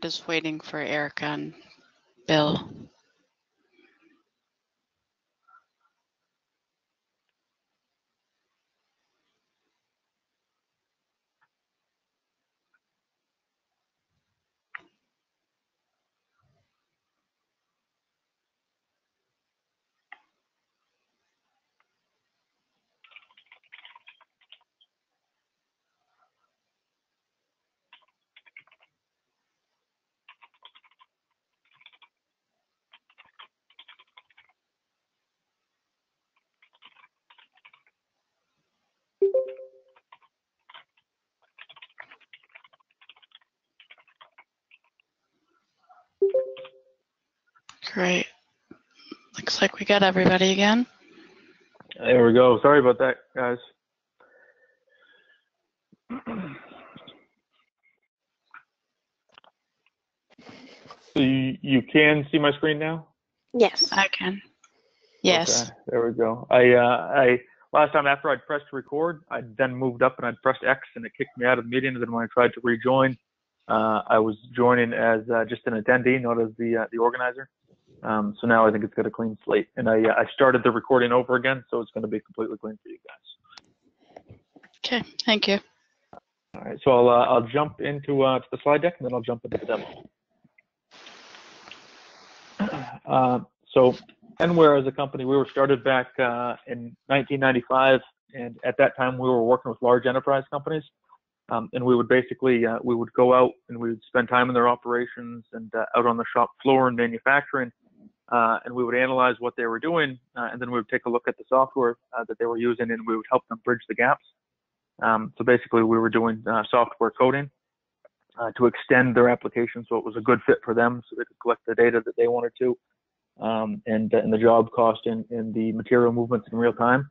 Just waiting for Erica and Bill. Great. Looks like we got everybody again. There we go. Sorry about that, guys. So you can see my screen now? Yes. I can. Yes. Okay, there we go. I last time after I'd pressed record, I then moved up and I'd pressed X and it kicked me out of the meeting. And then when I tried to rejoin, I was joining as just an attendee, not as the organizer. So now I think it's got a clean slate, and I started the recording over again, so it's going to be completely clean for you guys. Okay. Thank you. All right, so I'll jump into to the slide deck, and then I'll jump into the demo. So Enware as a company, we were started back in 1995, and at that time we were working with large enterprise companies, and we would basically we would go out and we would spend time in their operations and out on the shop floor in manufacturing, and we would analyze what they were doing, and then we would take a look at the software that they were using, and we would help them bridge the gaps. So basically we were doing software coding to extend their application so it was a good fit for them, so they could collect the data that they wanted to, and the job cost and the material movements in real time.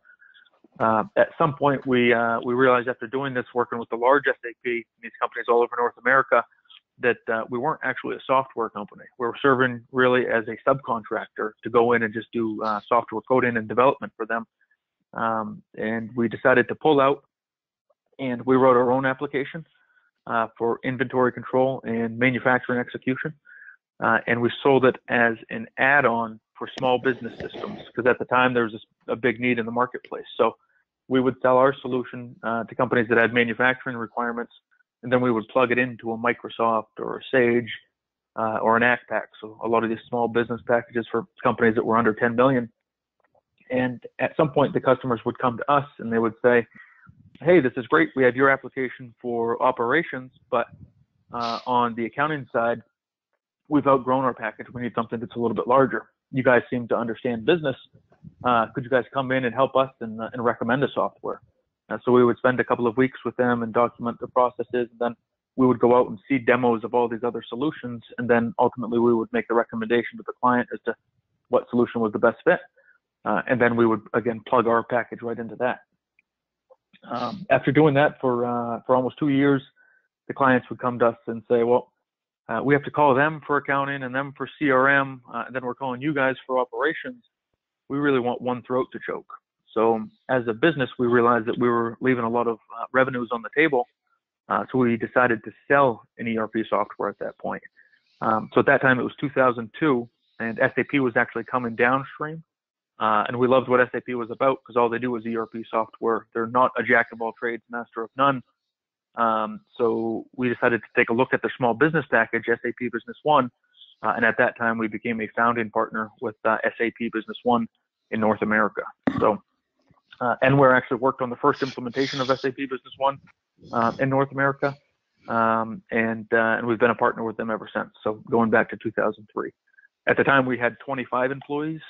At some point, we realized after doing this, working with the large SAP, these companies all over North America, that we weren't actually a software company. We were serving really as a subcontractor to go in and just do software coding and development for them. And we decided to pull out, and we wrote our own application for inventory control and manufacturing execution. And we sold it as an add-on for small business systems, because at the time there was a big need in the marketplace. So we would sell our solution to companies that had manufacturing requirements, and then we would plug it into a Microsoft or a Sage or an ACPAC. So a lot of these small business packages for companies that were under 10 million. And at some point, the customers would come to us and they would say, hey, this is great. We have your application for operations, but on the accounting side, we've outgrown our package. We need something that's a little bit larger. You guys seem to understand business. Could you guys come in and help us and recommend a software? So we would spend a couple of weeks with them and document the processes. And then we would go out and see demos of all these other solutions. And then ultimately we would make the recommendation to the client as to what solution was the best fit. And then we would, again, plug our package right into that. After doing that for almost 2 years, the clients would come to us and say, well, we have to call them for accounting and them for CRM, and then we're calling you guys for operations. We really want one throat to choke. So as a business, we realized that we were leaving a lot of revenues on the table. So we decided to sell an ERP software at that point. So at that time, it was 2002, and SAP was actually coming downstream. And we loved what SAP was about because all they do is ERP software. They're not a jack of all trades, master of none. So we decided to take a look at their small business package, SAP Business One. And at that time, we became a founding partner with SAP Business One in North America. So Enware actually worked on the first implementation of SAP Business One in North America. And we've been a partner with them ever since. So going back to 2003. At the time, we had 25 employees.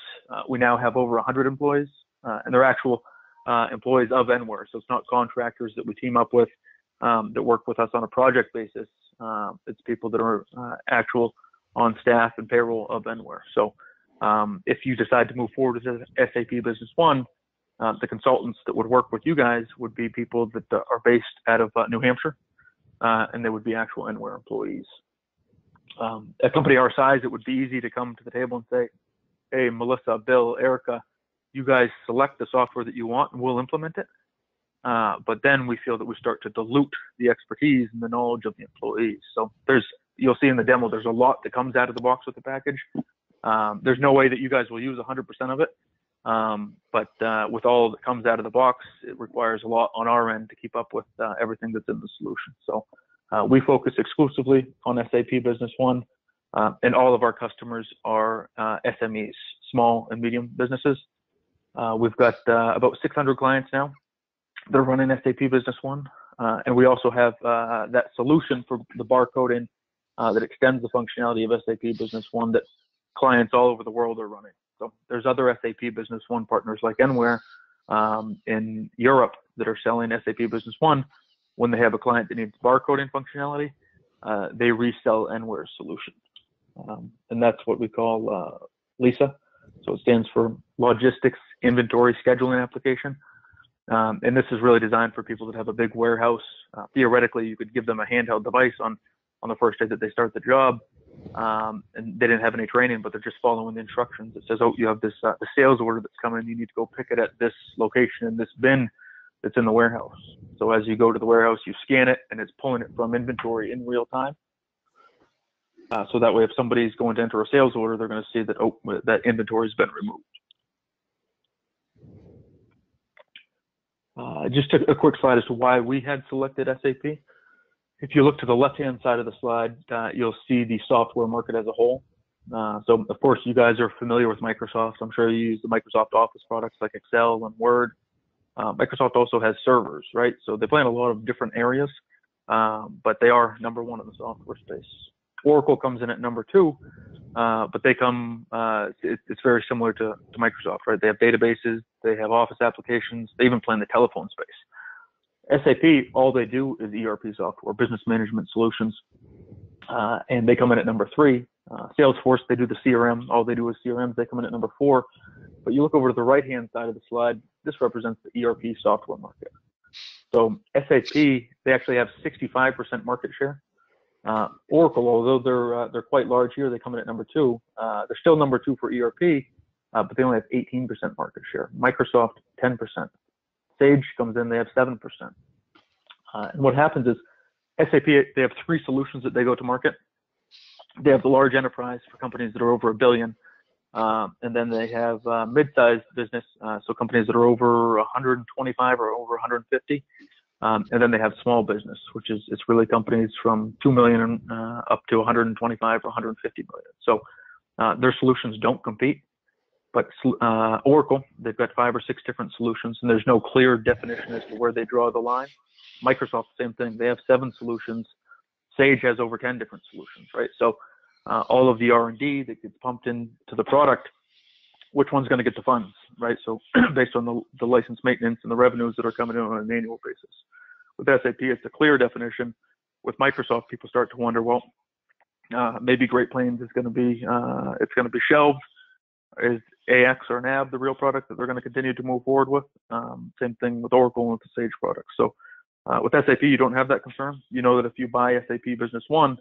We now have over 100 employees, and they're actual employees of Enware. So it's not contractors that we team up with that work with us on a project basis. It's people that are actual on staff and payroll of Enware. So if you decide to move forward with SAP Business One, the consultants that would work with you guys would be people that are based out of New Hampshire, and they would be actual Enware employees. A company our size, it would be easy to come to the table and say, hey, Melissa, Bill, Erica, you guys select the software that you want and we'll implement it. But then we feel that we start to dilute the expertise and the knowledge of the employees. So there's you'll see in the demo, there's a lot that comes out of the box with the package. There's no way that you guys will use 100% of it. But with all that comes out of the box, it requires a lot on our end to keep up with everything that's in the solution. So we focus exclusively on SAP Business One, and all of our customers are SMEs, small and medium businesses. We've got about 600 clients now that are running SAP Business One, and we also have that solution for the barcoding that extends the functionality of SAP Business One that clients all over the world are running. So there's other SAP Business One partners like Enware in Europe that are selling SAP Business One. When they have a client that needs barcoding functionality, they resell Enware's solution. And that's what we call LISA. So it stands for Logistics Inventory Scheduling Application. And this is really designed for people that have a big warehouse. Theoretically, you could give them a handheld device on the first day that they start the job. And they didn't have any training, but they're just following the instructions. It says, oh, you have this the sales order that's coming. You need to go pick it at this location in this bin that's in the warehouse. So as you go to the warehouse, you scan it, and it's pulling it from inventory in real time. So that way, if somebody's going to enter a sales order, they're going to see that, oh, that inventory has been removed. Just a quick slide as to why we had selected SAP. If you look to the left-hand side of the slide, you'll see the software market as a whole. So, of course, you guys are familiar with Microsoft. I'm sure you use the Microsoft Office products like Excel and Word. Microsoft also has servers, right? So they play in a lot of different areas, but they are number one in the software space. Oracle comes in at number two, but they come, it's very similar to Microsoft, right? They have databases, they have Office applications, they even play in the telephone space. SAP, all they do is ERP software, business management solutions, and they come in at number three. Salesforce, they do the CRM, all they do is CRMs, they come in at number four. But you look over to the right-hand side of the slide, this represents the ERP software market. So SAP, they actually have 65% market share. Oracle, although they're quite large here, they come in at number two. They're still number two for ERP, but they only have 18% market share. Microsoft, 10%. Sage comes in, they have 7%. And what happens is SAP, they have three solutions that they go to market. They have the large enterprise for companies that are over $1 billion. And then they have mid-sized business, so companies that are over 125 or over 150. And then they have small business, which is it's really companies from 2 million up to 125 or 150 million. So their solutions don't compete. But Oracle, they've got 5 or 6 different solutions, and there's no clear definition as to where they draw the line. Microsoft, same thing. They have 7 solutions. Sage has over 10 different solutions, right? So all of the R&D that gets pumped into the product, which one's going to get the funds, right? So based on the license maintenance and the revenues that are coming in on an annual basis. With SAP, it's a clear definition. With Microsoft, people start to wonder, well, maybe Great Plains is going to be, it's going to be shelved. Is AX or NAV the real product that they're going to continue to move forward with? Same thing with Oracle and with the Sage product. So with SAP, you don't have that concern. You know that if you buy SAP Business One,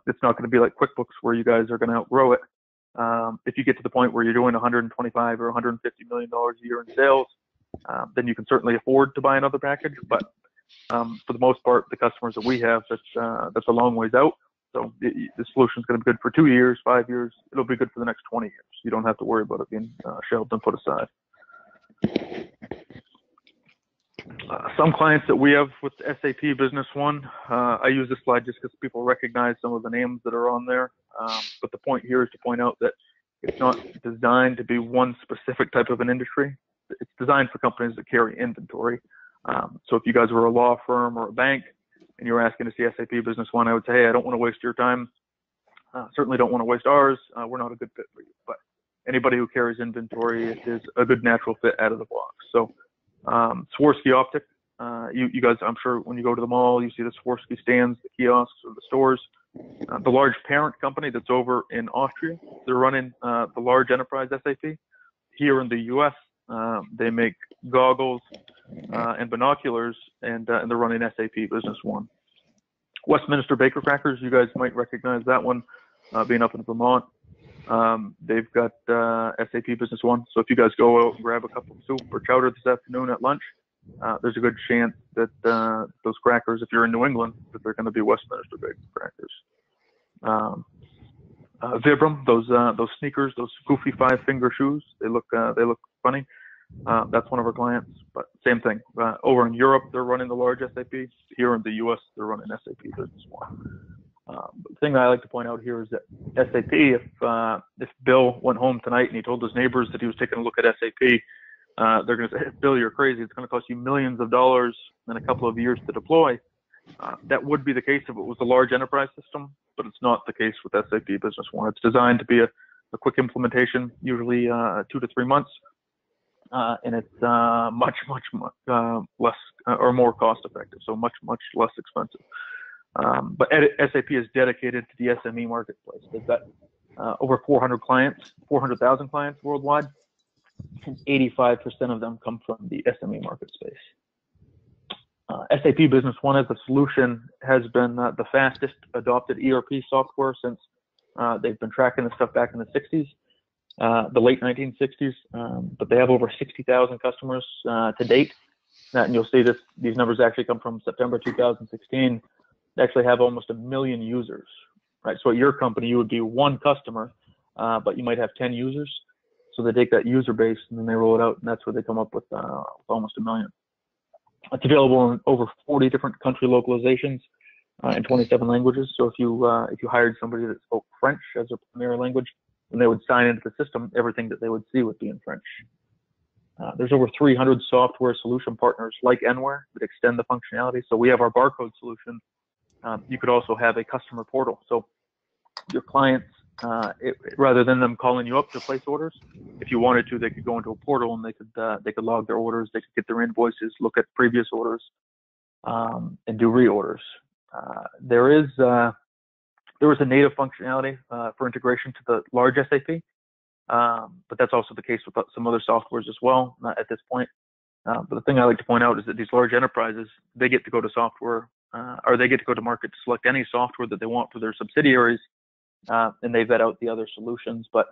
it's not going to be like QuickBooks where you guys are going to outgrow it. If you get to the point where you're doing 125 or 150 million dollars a year in sales, then you can certainly afford to buy another package. But for the most part, the customers that we have, that's a long ways out. So the solution is going to be good for 2 years, 5 years. It'll be good for the next 20 years. You don't have to worry about it being shelved and put aside. Some clients that we have with SAP Business One, I use this slide just because people recognize some of the names that are on there. But the point here is to point out that it's not designed to be one specific type of an industry. It's designed for companies that carry inventory. So if you guys were a law firm or a bank and you're asking to see SAP Business One, I would say, hey, I don't want to waste your time. Certainly don't want to waste ours. We're not a good fit for you. But anybody who carries inventory is a good natural fit out of the box. So Swarovski Optic, you guys, I'm sure when you go to the mall, you see the Swarovski stands, the kiosks, or the stores. The large parent company that's over in Austria, they're running the large enterprise SAP. Here in the U.S., they make goggles and binoculars, and they're running SAP Business One. Westminster Baker Crackers, you guys might recognize that one, being up in Vermont. They've got SAP Business One. So if you guys go out and grab a cup of soup or chowder this afternoon at lunch, there's a good chance that those crackers, if you're in New England, that they're going to be Westminster Baker Crackers. Vibram, those sneakers, those goofy 5-finger shoes, they look funny. That's one of our clients, but same thing. Over in Europe, they're running the large SAP. Here in the US, they're running SAP Business One. The thing that I like to point out here is that SAP, if Bill went home tonight and he told his neighbors that he was taking a look at SAP, they're going to say, Bill, you're crazy. It's going to cost you millions of dollars in a couple of years to deploy. That would be the case if it was a large enterprise system, but it's not the case with SAP Business One. It's designed to be a quick implementation, usually 2 to 3 months, and it's much less or more cost effective, so much less expensive. But SAP is dedicated to the SME marketplace. They've got over 400,000 clients worldwide, and 85% of them come from the SME market space. SAP Business One as a solution has been the fastest adopted ERP software since they've been tracking this stuff back in the 60s, the late 1960s, but they have over 60,000 customers to date. And you'll see these numbers actually come from September 2016. They actually have almost 1 million users, right? So at your company, you would be one customer, but you might have 10 users. So they take that user base and then they roll it out, and that's where they come up with almost 1 million. It's available in over 40 different country localizations in 27 languages. So if you hired somebody that spoke French as their primary language, when they would sign into the system, everything that they would see would be in French. There's over 300 software solution partners like Enware that extend the functionality. So we have our barcode solution. You could also have a customer portal. So your clients, rather than them calling you up to place orders, if you wanted to, they could go into a portal and they could log their orders, they could get their invoices, look at previous orders, and do reorders. There is a native functionality for integration to the large SAP, but that's also the case with some other softwares as well at this point. But the thing I like to point out is that these large enterprises, they get to go to software, or they get to go to market to select any software that they want for their subsidiaries, and they vet out the other solutions. But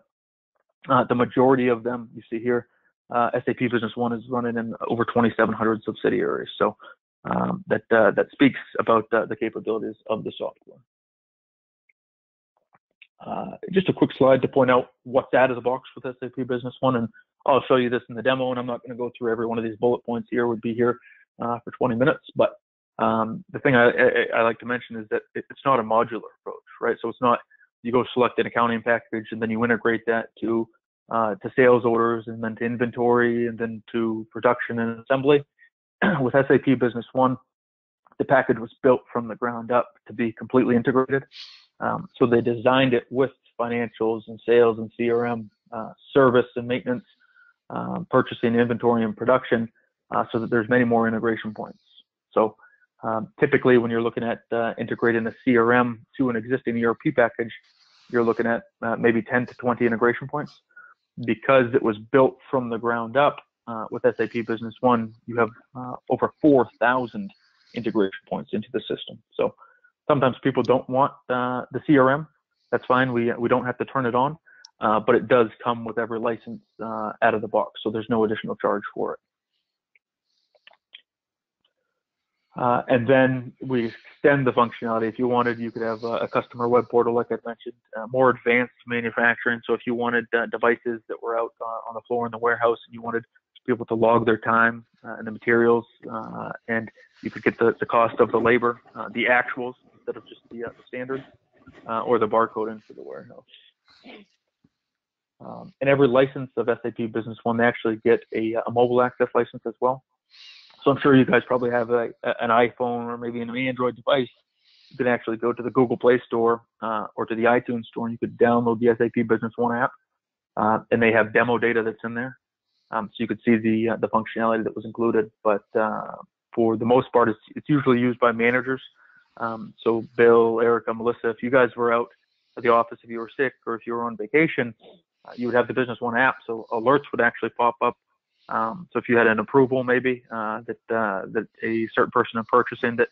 the majority of them, you see here, SAP Business One is running in over 2,700 subsidiaries. So that speaks about the capabilities of the software. Just a quick slide to point out what's out of the box with SAP Business One, and I'll show you this in the demo, and I'm not going to go through every one of these bullet points here. We'd be here for 20 minutes, but the thing I like to mention is that it's not a modular approach, right? So it's not you go select an accounting package and then you integrate that to sales orders and then to inventory and then to production and assembly. With SAP Business One, the package was built from the ground up to be completely integrated. So they designed it with financials and sales and CRM, service and maintenance, purchasing, inventory, and production, so that there's many more integration points. So typically when you're looking at integrating a CRM to an existing ERP package, you're looking at maybe 10 to 20 integration points. Because it was built from the ground up with SAP Business One, you have over 4,000 integration points into the system. So sometimes people don't want the CRM. That's fine. We don't have to turn it on, but it does come with every license out of the box. So there's no additional charge for it. And then we extend the functionality. If you wanted, you could have a customer web portal, like I mentioned, more advanced manufacturing. So if you wanted devices that were out on the floor in the warehouse and you wanted people to log their time and the materials, and you could get the cost of the labor, the actuals instead of just the standard, or the barcode into the warehouse. And every license of SAP Business One, they actually get a mobile access license as well. So I'm sure you guys probably have an iPhone or maybe an Android device. You can actually go to the Google Play Store or to the iTunes Store, and you could download the SAP Business One app, and they have demo data that's in there. So you could see the functionality that was included. But for the most part, it's usually used by managers. So Bill, Erica, Melissa, if you guys were out at the office, if you were sick or if you were on vacation, you would have the Business One app. So alerts would actually pop up. So if you had an approval maybe that a certain person in purchasing that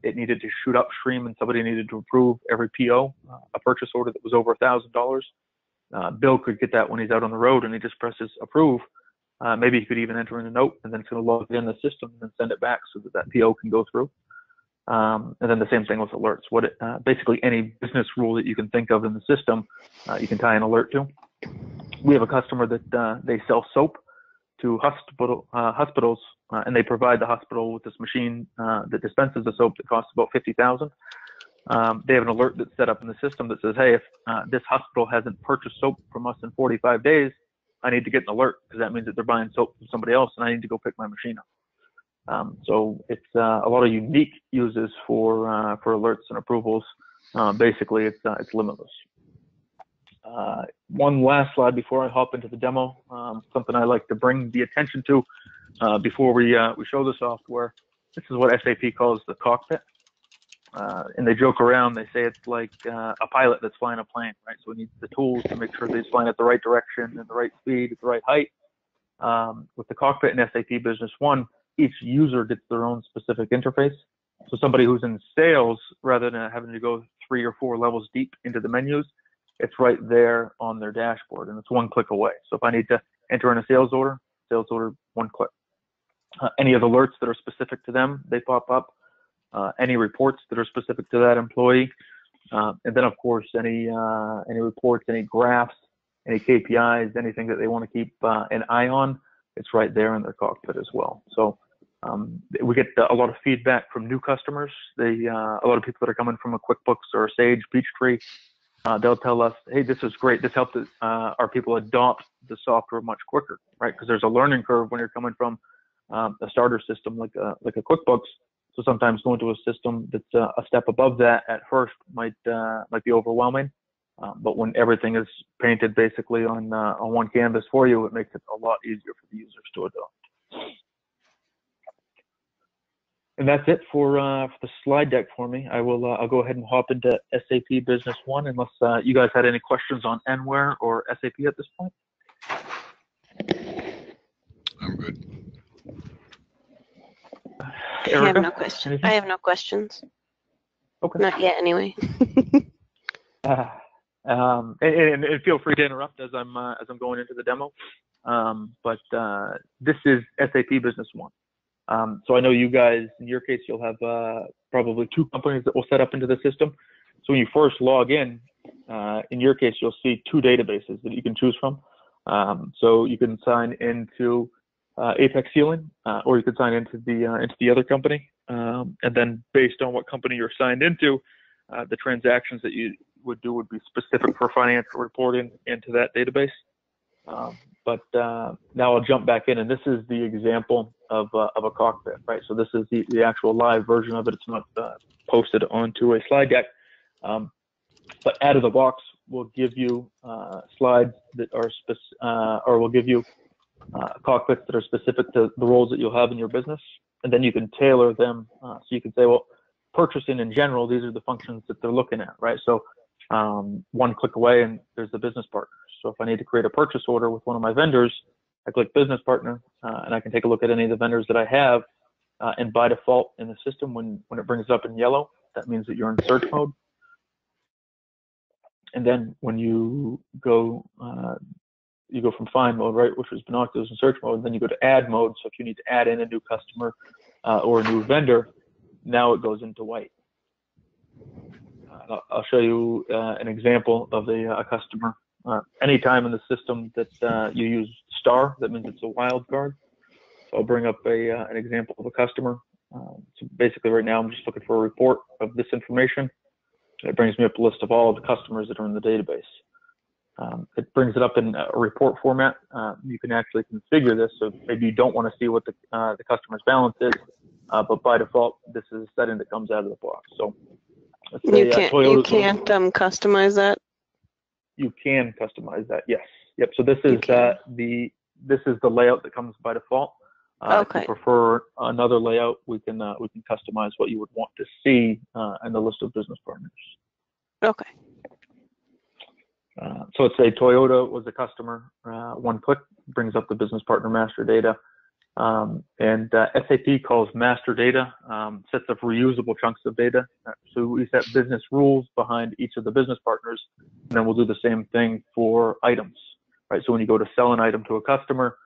it needed to shoot upstream and somebody needed to approve every PO, a purchase order that was over $1,000, Bill could get that when he's out on the road and he just presses approve. Maybe he could even enter in a note and then it's going to log it in the system and then send it back so that PO can go through. And then the same thing with alerts. Basically any business rule that you can think of in the system, you can tie an alert to. We have a customer that they sell soap to hospitals, and they provide the hospital with this machine that dispenses the soap that costs about $50,000. They have an alert that's set up in the system that says, hey, if this hospital hasn't purchased soap from us in 45 days, I need to get an alert, because that means that they're buying soap from somebody else, and I need to go pick my machine up. So it's a lot of unique uses for alerts and approvals. Basically, it's limitless. One last slide before I hop into the demo, something I like to bring the attention to before we show the software. This is what SAP calls the cockpit. And they joke around, they say it's like a pilot that's flying a plane, right? So we need the tools to make sure that he's flying at the right direction and the right speed at the right height. With the cockpit in SAP Business One, each user gets their own specific interface. So somebody who's in sales, rather than having to go 3 or 4 levels deep into the menus, it's right there on their dashboard, and it's one click away. So if I need to enter in a sales order, one click. Any of the alerts that are specific to them, they pop up. Any reports that are specific to that employee, and then of course any reports, any graphs, any KPIs, anything that they want to keep an eye on, it's right there in their cockpit as well. So we get a lot of feedback from new customers. A lot of people that are coming from a QuickBooks or a Sage, Peachtree, they'll tell us, hey, this is great. This helped our people adopt the software much quicker, right? Because there's a learning curve when you're coming from a starter system like a QuickBooks. So sometimes going to a system that's a step above that at first might be overwhelming. But when everything is painted basically on one canvas for you, it makes it a lot easier for the users to adopt. And that's it for the slide deck for me. I'll go ahead and hop into SAP Business One, unless you guys had any questions on Enware or SAP at this point. I'm good. Erica, I have no questions. anything? I have no questions. Okay. Not yet, anyway. And feel free to interrupt as I'm going into the demo. But this is SAP Business One. So I know you guys, in your case, you'll have probably 2 companies that will set up into the system. So when you first log in your case, you'll see 2 databases that you can choose from. So you can sign into Apex Sealing, or you could sign into the other company. And then based on what company you're signed into, the transactions that you would do would be specific for financial reporting into that database. But now I'll jump back in, and this is the example of a cockpit, right? So this is the actual live version of it. It's not posted onto a slide deck. But out of the box, we'll give you slides that are or we'll give you cockpits that are specific to the roles that you'll have in your business, and then you can tailor them. So you can say, well, purchasing in general, these are the functions that they're looking at, right? So one click away, and there's the business partners. So if I need to create a purchase order with one of my vendors, I click business partner, and I can take a look at any of the vendors that I have. And by default in the system, when it brings it up in yellow, that means that you're in search mode. And then when you go from find mode, right, which was binoculars in search mode, and then you go to add mode. So if you need to add in a new customer or a new vendor, now it goes into white. I'll show you an example of a customer. Anytime in the system that you use star, that means it's a wild card. So I'll bring up an example of a customer. So basically right now I'm just looking for a report of this information. It brings me up a list of all of the customers that are in the database. It brings it up in a report format. You can actually configure this, so maybe you don't want to see what the customer's balance is, but by default, this is a setting that comes out of the box. So let's say, You can't customize that? You can customize that, yes. Yep. So this is the layout that comes by default. Okay. If you prefer another layout, we can customize what you would want to see in the list of business partners. Okay. So let's say Toyota was a customer. One click brings up the business partner master data. And SAP calls master data sets of reusable chunks of data. So we set business rules behind each of the business partners, and then we'll do the same thing for items, right? So when you go to sell an item to a customer,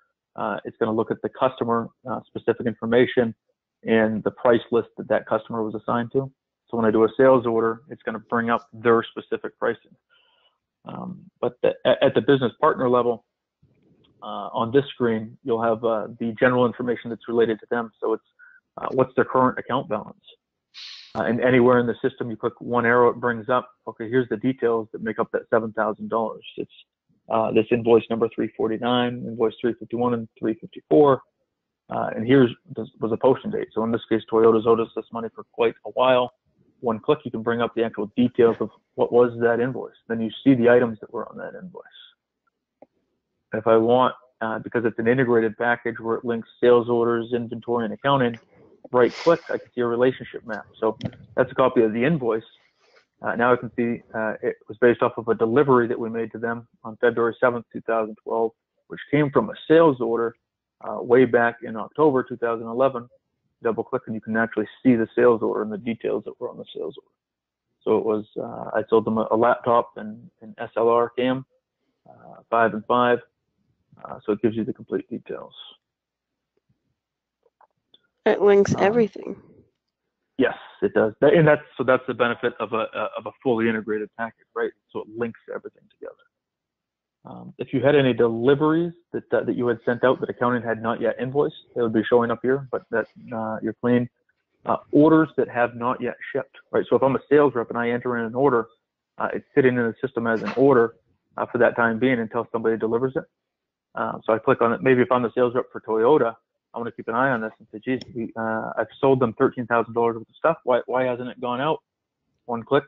it's going to look at the customer specific information, and the price list that that customer was assigned to. So when I do a sales order, it's going to bring up their specific pricing. But at the business partner level, on this screen, you'll have the general information that's related to them. So it's what's their current account balance. And anywhere in the system, you click one arrow, it brings up, okay, here's the details that make up that $7,000. It's this invoice number 349, invoice 351, and 354. And this was a posting date. So in this case, Toyota's owed us this money for quite a while. One click, you can bring up the actual details of what was that invoice. Then you see the items that were on that invoice. If I want, because it's an integrated package where it links sales orders, inventory, and accounting, right click, I can see a relationship map. So that's a copy of the invoice. Now I can see it was based off of a delivery that we made to them on February 7th, 2012, which came from a sales order way back in October 2011. Double click and you can actually see the sales order and the details that were on the sales order. So it was, I sold them a laptop and an SLR cam, 5 and 5. So it gives you the complete details. It links everything. Yes, it does. And that's the benefit of a fully integrated package, right? So it links everything together. If you had any deliveries that you had sent out that accounting had not yet invoiced, they would be showing up here, but that you're clean. Orders that have not yet shipped, right? So if I'm a sales rep and I enter in an order, it's sitting in the system as an order for that time being until somebody delivers it. So I click on it. Maybe if I'm the sales rep for Toyota, I want to keep an eye on this and say, geez, I've sold them $13,000 worth of stuff. Why hasn't it gone out? One click,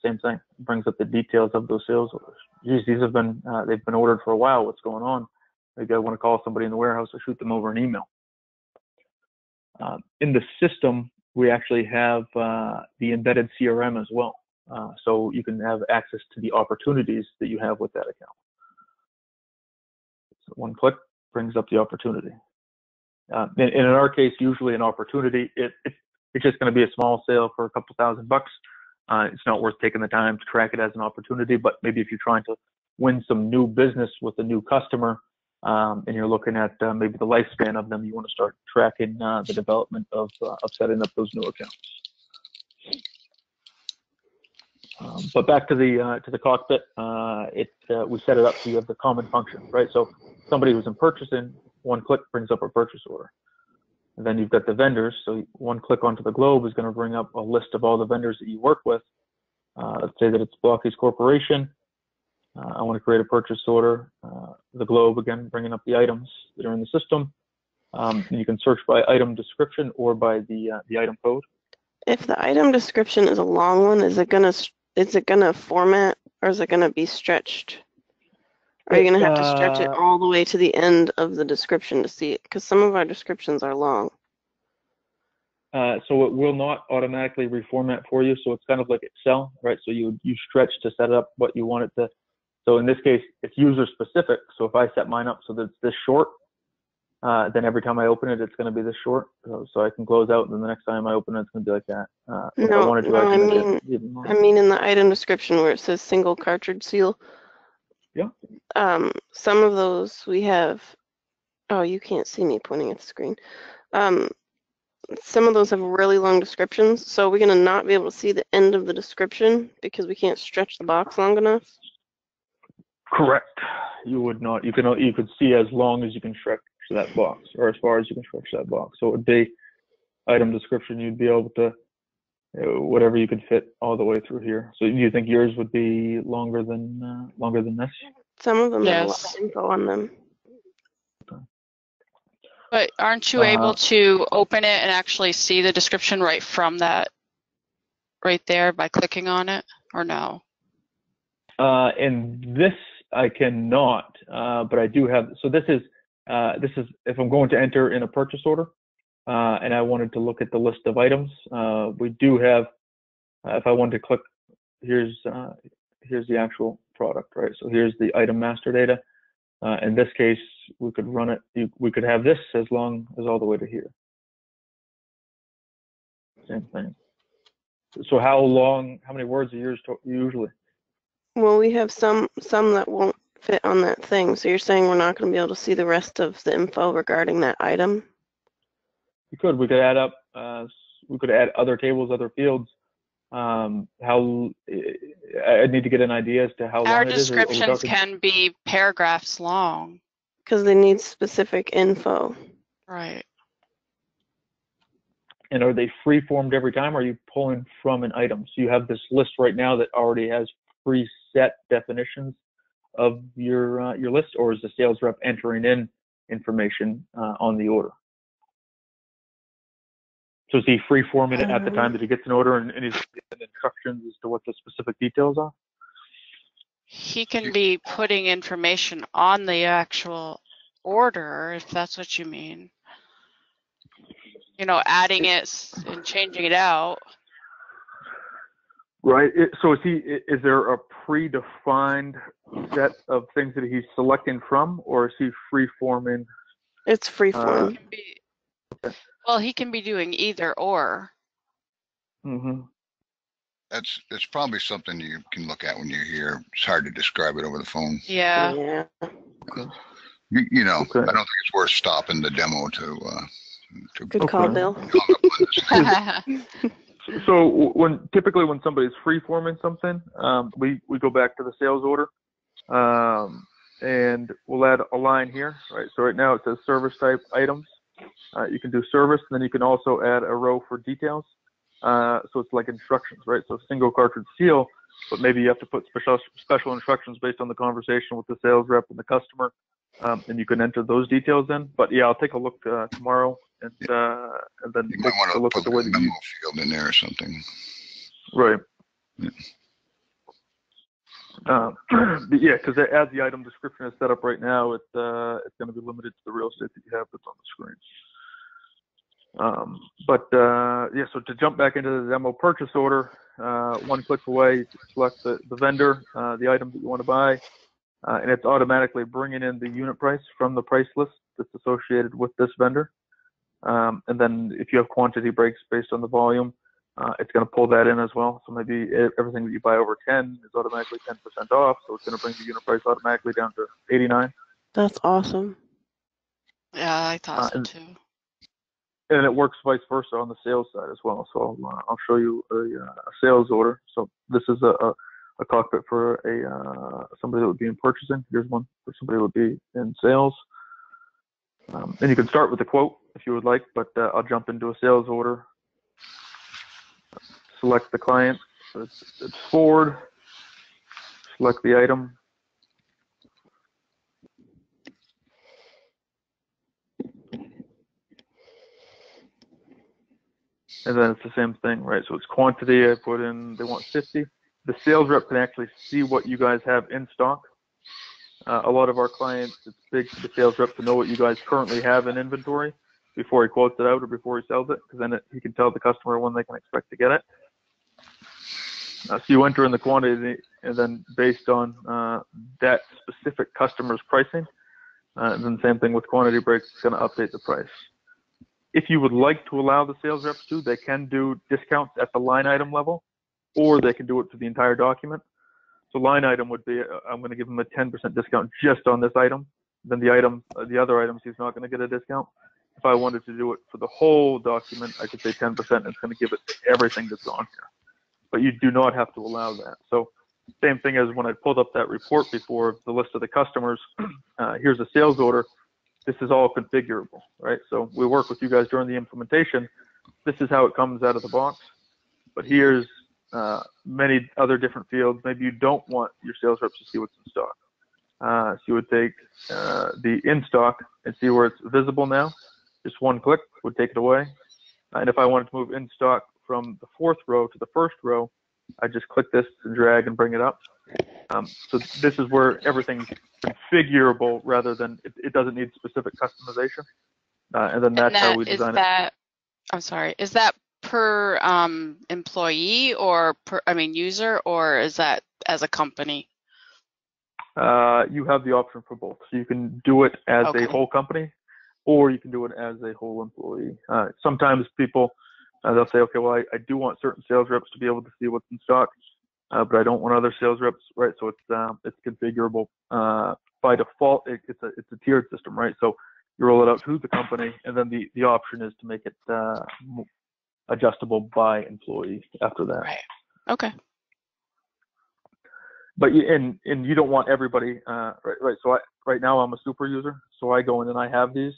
same thing. It brings up the details of those sales orders. Geez, these have been, they've been ordered for a while. What's going on? Maybe I want to call somebody in the warehouse or shoot them over an email. In the system, we actually have the embedded CRM as well. So you can have access to the opportunities that you have with that account. So one click brings up the opportunity. In our case, usually an opportunity, it's just going to be a small sale for a couple $1,000 bucks. It's not worth taking the time to track it as an opportunity, but maybe if you're trying to win some new business with a new customer, and you're looking at maybe the lifespan of them, you want to start tracking the development of setting up those new accounts. But back to the cockpit, we set it up so you have the common function, right? So somebody who's in purchasing, one click brings up a purchase order. And then you've got the vendors. So one click onto the globe is going to bring up a list of all the vendors that you work with. Let's say that it's Blockies Corporation. I want to create a purchase order. The globe, again, bringing up the items that are in the system. And you can search by item description or by the item code. If the item description is a long one, is it gonna format, or is it gonna be stretched? Are you gonna have to stretch it all the way to the end of the description to see it? Because some of our descriptions are long. So it will not automatically reformat for you. So it's kind of like Excel, right? So you stretch to set up what you want it to. So in this case, it's user specific. So if I set mine up so that it's this short, then every time I open it, it's going to be this short. So I can close out, and then the next time I open it, it's going to be like that. I mean in the item description where it says single cartridge seal. Yeah. Some of those we have. Oh, you can't see me pointing at the screen. Some of those have really long descriptions, so we're gonna not be able to see the end of the description because we can't stretch the box long enough. Correct. You would not. You could see as long as you can stretch that box, or as far as you can stretch that box. So it would be item description. You'd be able to whatever you could fit all the way through here. So do you think yours would be longer than this? Some of them have a lot of info on them. But aren't you able to open it and actually see the description right from that, right there by clicking on it, or no? In this, I cannot, but I do have. So this is if I'm going to enter in a purchase order, and I wanted to look at the list of items. We do have. If I wanted to click, here's the actual product, right? So here's the item master data. In this case, we could run it. We could have this as long as all the way to here. Same thing. So how many words are yours usually? Well, we have some that won't fit on that thing. So you're saying we're not going to be able to see the rest of the info regarding that item? We could add up we could add other tables, other fields. How I need to get an idea as to how Our long it is. Or are we descriptions talking- can be paragraphs long. Because they need specific info. Right. And are they free-formed every time, or are you pulling from an item? So you have this list right now that already has preset definitions of your list, or is the sales rep entering in information on the order? So is he free-forming it at the time that he gets an order, and he's given instructions as to what the specific details are? He can be putting information on the actual order, if that's what you mean. You know, adding it and changing it out. Right. So is there a predefined set of things that he's selecting from, or is he free-forming? It's freeform. Well, he can be doing either or. Mm-hmm. It's probably something you can look at when you're here. It's hard to describe it over the phone. Yeah. Yeah. You know, Okay. I don't think it's worth stopping the demo to Good call, Okay. Bill. hung up on this. So typically when somebody's free-forming something, we go back to the sales order, and we'll add a line here, right? So right now it says service type items. You can do service, and then you can also add a row for details. So it's like instructions, right? So single cartridge seal, but maybe you have to put special instructions based on the conversation with the sales rep and the customer, and you can enter those details in. But yeah, I'll take a look tomorrow, and then You might want take a to look put at the the way that memo you, field in there or something. right. Yeah. Yeah, because as the item description is set up right now, it's going to be limited to the real estate that you have that's on the screen. Yeah, so to jump back into the demo purchase order, one click away, you select the vendor, the item that you want to buy, and it's automatically bringing in the unit price from the price list that's associated with this vendor. And then if you have quantity breaks based on the volume, it's going to pull that in as well. So maybe everything that you buy over 10 is automatically 10% off. So it's going to bring the unit price automatically down to 89. That's awesome. Yeah, I thought so too. And it works vice versa on the sales side as well. So I'll show you a sales order. So this is a cockpit for somebody that would be in purchasing. Here's one for somebody that would be in sales. And you can start with a quote if you would like, but I'll jump into a sales order. Select the client. So it's Ford. Select the item. And then it's the same thing, right? So it's quantity. I put in, they want 50. The sales rep can actually see what you guys have in stock. A lot of our clients, it's big for the sales rep to know what you guys currently have in inventory before he quotes it out or before he sells it, because then he can tell the customer when they can expect to get it. So you enter in the quantity, and then based on that specific customer's pricing, and then same thing with quantity breaks, it's going to update the price. If you would like to allow the sales reps to, they can do discounts at the line item level, or they can do it for the entire document. So line item would be, I'm going to give them a 10% discount just on this item. Then the other items, he's not going to get a discount. If I wanted to do it for the whole document, I could say 10%, and it's going to give it to everything that's on here. But you do not have to allow that. So same thing as when I pulled up that report before, the list of the customers, here's a sales order. This is all configurable, right? So we work with you guys during the implementation. This is how it comes out of the box. But here's many other different fields. Maybe you don't want your sales reps to see what's in stock. So you would take the in stock and see where it's visible now. Just one click would take it away. And if I wanted to move in stock from the fourth row to the first row, I just click this and drag and bring it up. So this is where everything's configurable rather than it doesn't need specific customization. And then that's how we design it. I'm sorry, is that per employee or user, or is that as a company? You have the option for both. So you can do it as Okay. a whole company, or you can do it as a whole employee. Sometimes people, they'll say, okay, well, I do want certain sales reps to be able to see what's in stock, but I don't want other sales reps, right? So it's configurable. By default, it's a tiered system, right? So you roll it out to the company, and then the option is to make it adjustable by employee after that. Right. Okay. But you don't want everybody, right? So right now I'm a super user, so I go in and I have these.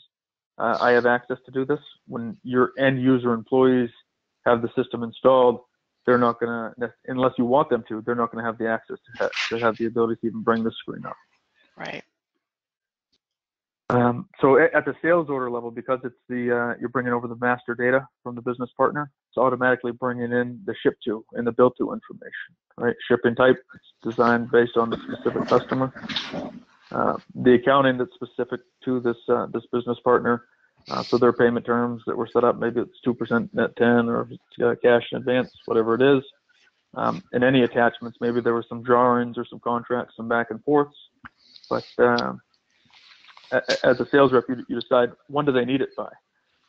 I have access to do this. When your end user employees have the system installed, they're not gonna, unless you want them to, they're not gonna have the access to have the ability to even bring the screen up. Right. So at the sales order level, because it's you're bringing over the master data from the business partner, it's automatically bringing in the ship to and the bill to information, right? Shipping type, it's designed based on the specific customer. The accounting that's specific to this business partner, so their payment terms that were set up, maybe it's 2% net 10 or it's cash in advance, whatever it is. And any attachments, maybe there were some drawings or some contracts, some back and forths, but as a sales rep, you decide when do they need it by,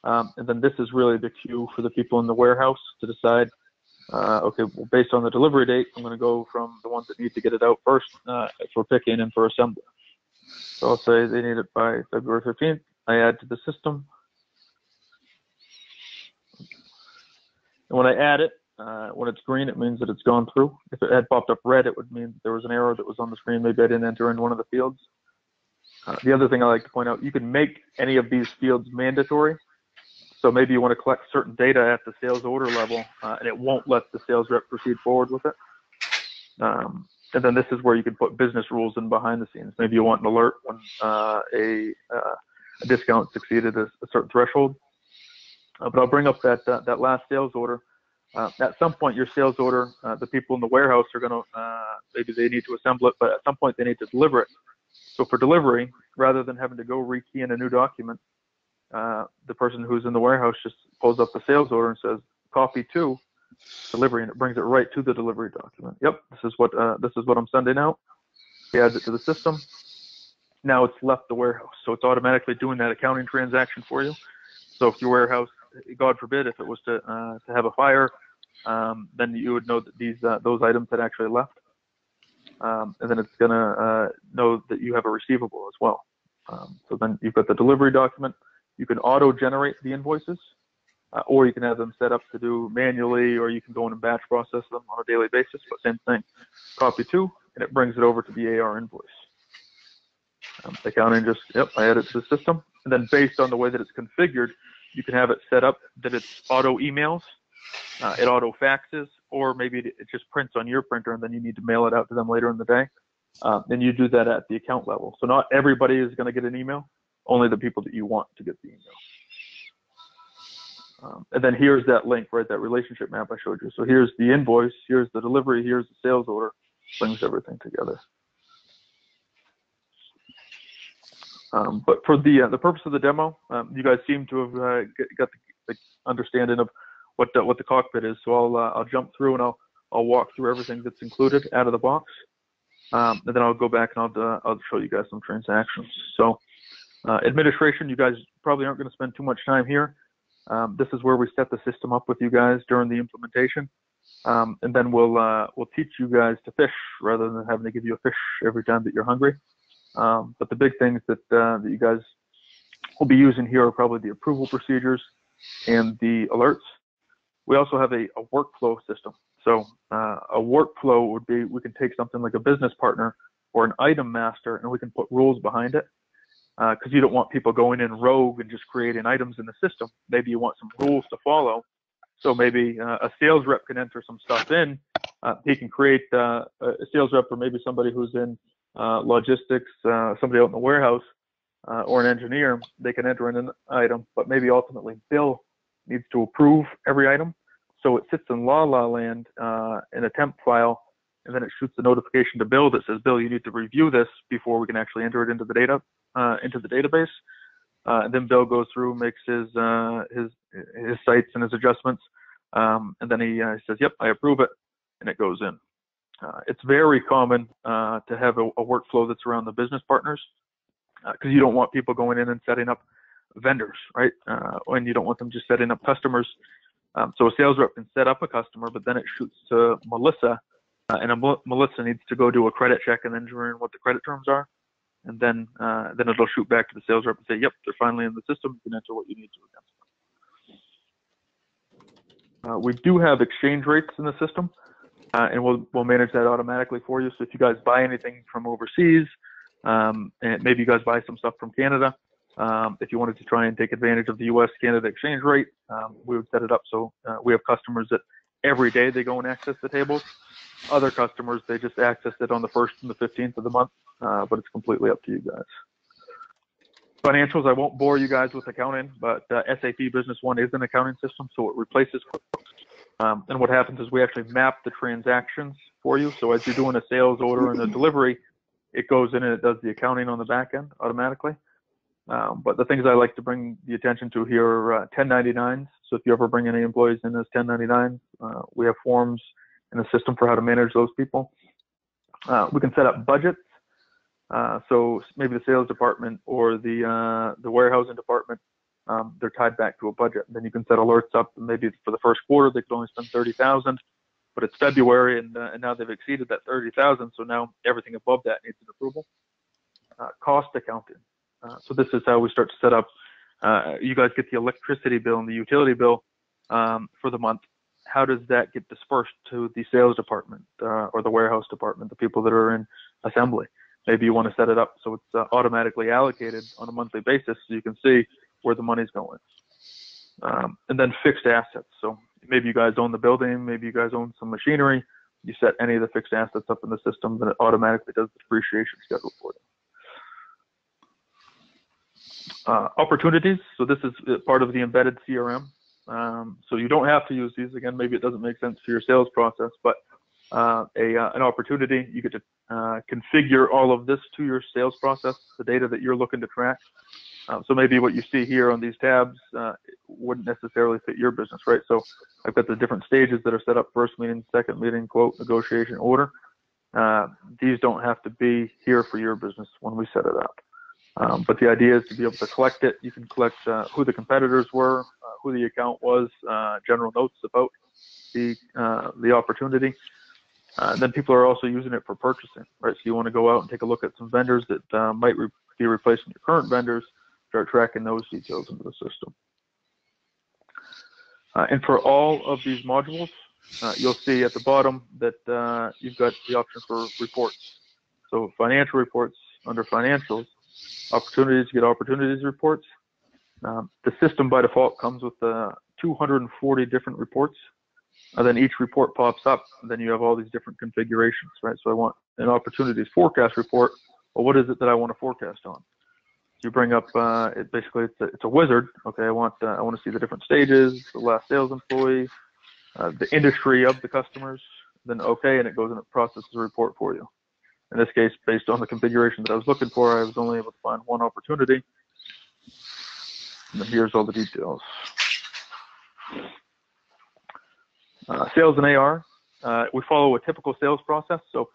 and then this is really the cue for the people in the warehouse to decide. Okay, well, based on the delivery date, I'm going to go from the ones that need to get it out first for picking and for assembly. So I'll say they need it by February 15th. I add to the system, and when I add it, when it's green, it means that it's gone through. If it had popped up red, it would mean that there was an error that was on the screen. Maybe I didn't enter in one of the fields. The other thing I like to point out, you can make any of these fields mandatory. So maybe you want to collect certain data at the sales order level, and it won't let the sales rep proceed forward with it. And then this is where you can put business rules in behind the scenes. Maybe you want an alert when a discount exceeded a certain threshold. But I'll bring up that last sales order. At some point, your sales order, the people in the warehouse are going to, maybe they need to assemble it, but at some point they need to deliver it. So for delivery, rather than having to go rekey in a new document, the person who's in the warehouse just pulls up the sales order and says, copy to delivery, and it brings it right to the delivery document. Yep, this is what I'm sending out. He adds it to the system. Now it's left the warehouse. So it's automatically doing that accounting transaction for you. So if your warehouse, God forbid, if it was to have a fire, then you would know that those items had actually left. And then it's going to know that you have a receivable as well. So then you've got the delivery document. You can auto-generate the invoices, or you can have them set up to do manually, or you can go in and batch process them on a daily basis, but same thing. Copy to, and it brings it over to the AR invoice. Accounting just, yep, I add it to the system. And then based on the way that it's configured, you can have it set up that it's auto emails, it auto faxes, or maybe it just prints on your printer and then you need to mail it out to them later in the day. And you do that at the account level. So not everybody is going to get an email, only the people that you want to get the email. And then here's that link, right, that relationship map I showed you. So here's the invoice, here's the delivery, here's the sales order, brings everything together. But for the purpose of the demo, you guys seem to have got the understanding of what the cockpit is. So I'll jump through and I'll walk through everything that's included out of the box, and then I'll go back and I'll show you guys some transactions. So administration, you guys probably aren't going to spend too much time here. This is where we set the system up with you guys during the implementation, and then we'll teach you guys to fish rather than having to give you a fish every time that you're hungry. But the big things that you guys will be using here are probably the approval procedures and the alerts. We also have a workflow system. So a workflow would be, we can take something like a business partner or an item master and we can put rules behind it, because you don't want people going in rogue and just creating items in the system. Maybe you want some rules to follow. So maybe a sales rep can enter some stuff in. He can create a sales rep, or maybe somebody who's in logistics, somebody out in the warehouse, or an engineer, they can enter in an item, but maybe ultimately Bill needs to approve every item. So it sits in La La Land in a temp file, and then it shoots a notification to Bill that says, Bill, you need to review this before we can actually enter it into the data, into the database. And then Bill goes through, makes his sites and his adjustments, and then he says, yep, I approve it, and it goes in. It's very common to have a workflow that's around the business partners, because you don't want people going in and setting up vendors, right? And you don't want them just setting up customers. So a sales rep can set up a customer, but then it shoots to Melissa, and Melissa needs to go do a credit check and enter in what the credit terms are, and then it'll shoot back to the sales rep and say, yep, they're finally in the system. You can enter what you need to against them. We do have exchange rates in the system, and we'll manage that automatically for you. So if you guys buy anything from overseas, and maybe you guys buy some stuff from Canada, if you wanted to try and take advantage of the U.S.-Canada exchange rate, we would set it up so we have customers that every day they go and access the tables. Other customers, they just access it on the 1st and the 15th of the month, but it's completely up to you guys. Financials, I won't bore you guys with accounting, but SAP Business One is an accounting system, so it replaces QuickBooks. And what happens is we actually map the transactions for you. So as you're doing a sales order and a delivery, it goes in and it does the accounting on the back end automatically. But the things I like to bring the attention to here are 1099s. So if you ever bring any employees in as 1099s, we have forms in the system for how to manage those people. We can set up budgets. So maybe the sales department or the warehousing department, they're tied back to a budget. And then you can set alerts up. Maybe for the first quarter they could only spend 30,000, but it's February and now they've exceeded that 30,000. So now everything above that needs an approval. Cost accounting. So this is how we start to set up. You guys get the electricity bill and the utility bill for the month. How does that get dispersed to the sales department or the warehouse department, the people that are in assembly? Maybe you want to set it up so it's automatically allocated on a monthly basis so you can see where the money's going. And then fixed assets. So maybe you guys own the building, maybe you guys own some machinery. You set any of the fixed assets up in the system, then it automatically does the depreciation schedule for you. Opportunities. So this is part of the embedded CRM. So you don't have to use these. Again, maybe it doesn't make sense for your sales process, but an opportunity, you get to configure all of this to your sales process, the data that you're looking to track. So maybe what you see here on these tabs wouldn't necessarily fit your business, right? So I've got the different stages that are set up: first meeting, second meeting, quote, negotiation, order. These don't have to be here for your business when we set it up. But the idea is to be able to collect it. You can collect who the competitors were, who the account was, general notes about the opportunity. Then people are also using it for purchasing, right? So you want to go out and take a look at some vendors that might be replacing your current vendors, start tracking those details into the system. And for all of these modules, you'll see at the bottom that you've got the option for reports. So financial reports under financials, opportunities, you get opportunities reports. The system by default comes with 240 different reports. And then each report pops up, and then you have all these different configurations, right? So I want an opportunities forecast report. Well, what is it that I want to forecast on? You bring up basically it's a wizard. Okay, I want to see the different stages, the last sales employee, the industry of the customers. Then okay, and it goes and it processes a report for you. In this case, based on the configuration that I was looking for, I was only able to find one opportunity. And then here's all the details. Sales and AR, we follow a typical sales process. So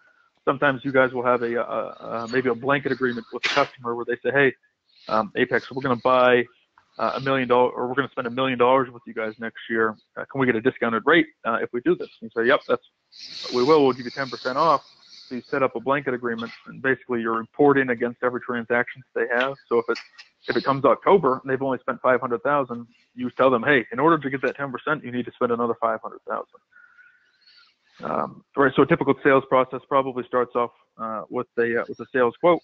sometimes you guys will have maybe a blanket agreement with the customer where they say, hey, Apex, we're going to buy $1 million, or we're going to spend $1 million with you guys next year. Can we get a discounted rate if we do this? And you say, yep, we will. We'll give you 10% off. So you set up a blanket agreement, and basically you're reporting against every transaction they have. So if it comes October and they've only spent $500,000, you tell them, hey, in order to get that 10%, you need to spend another $500,000. Right. So a typical sales process probably starts off with a sales quote.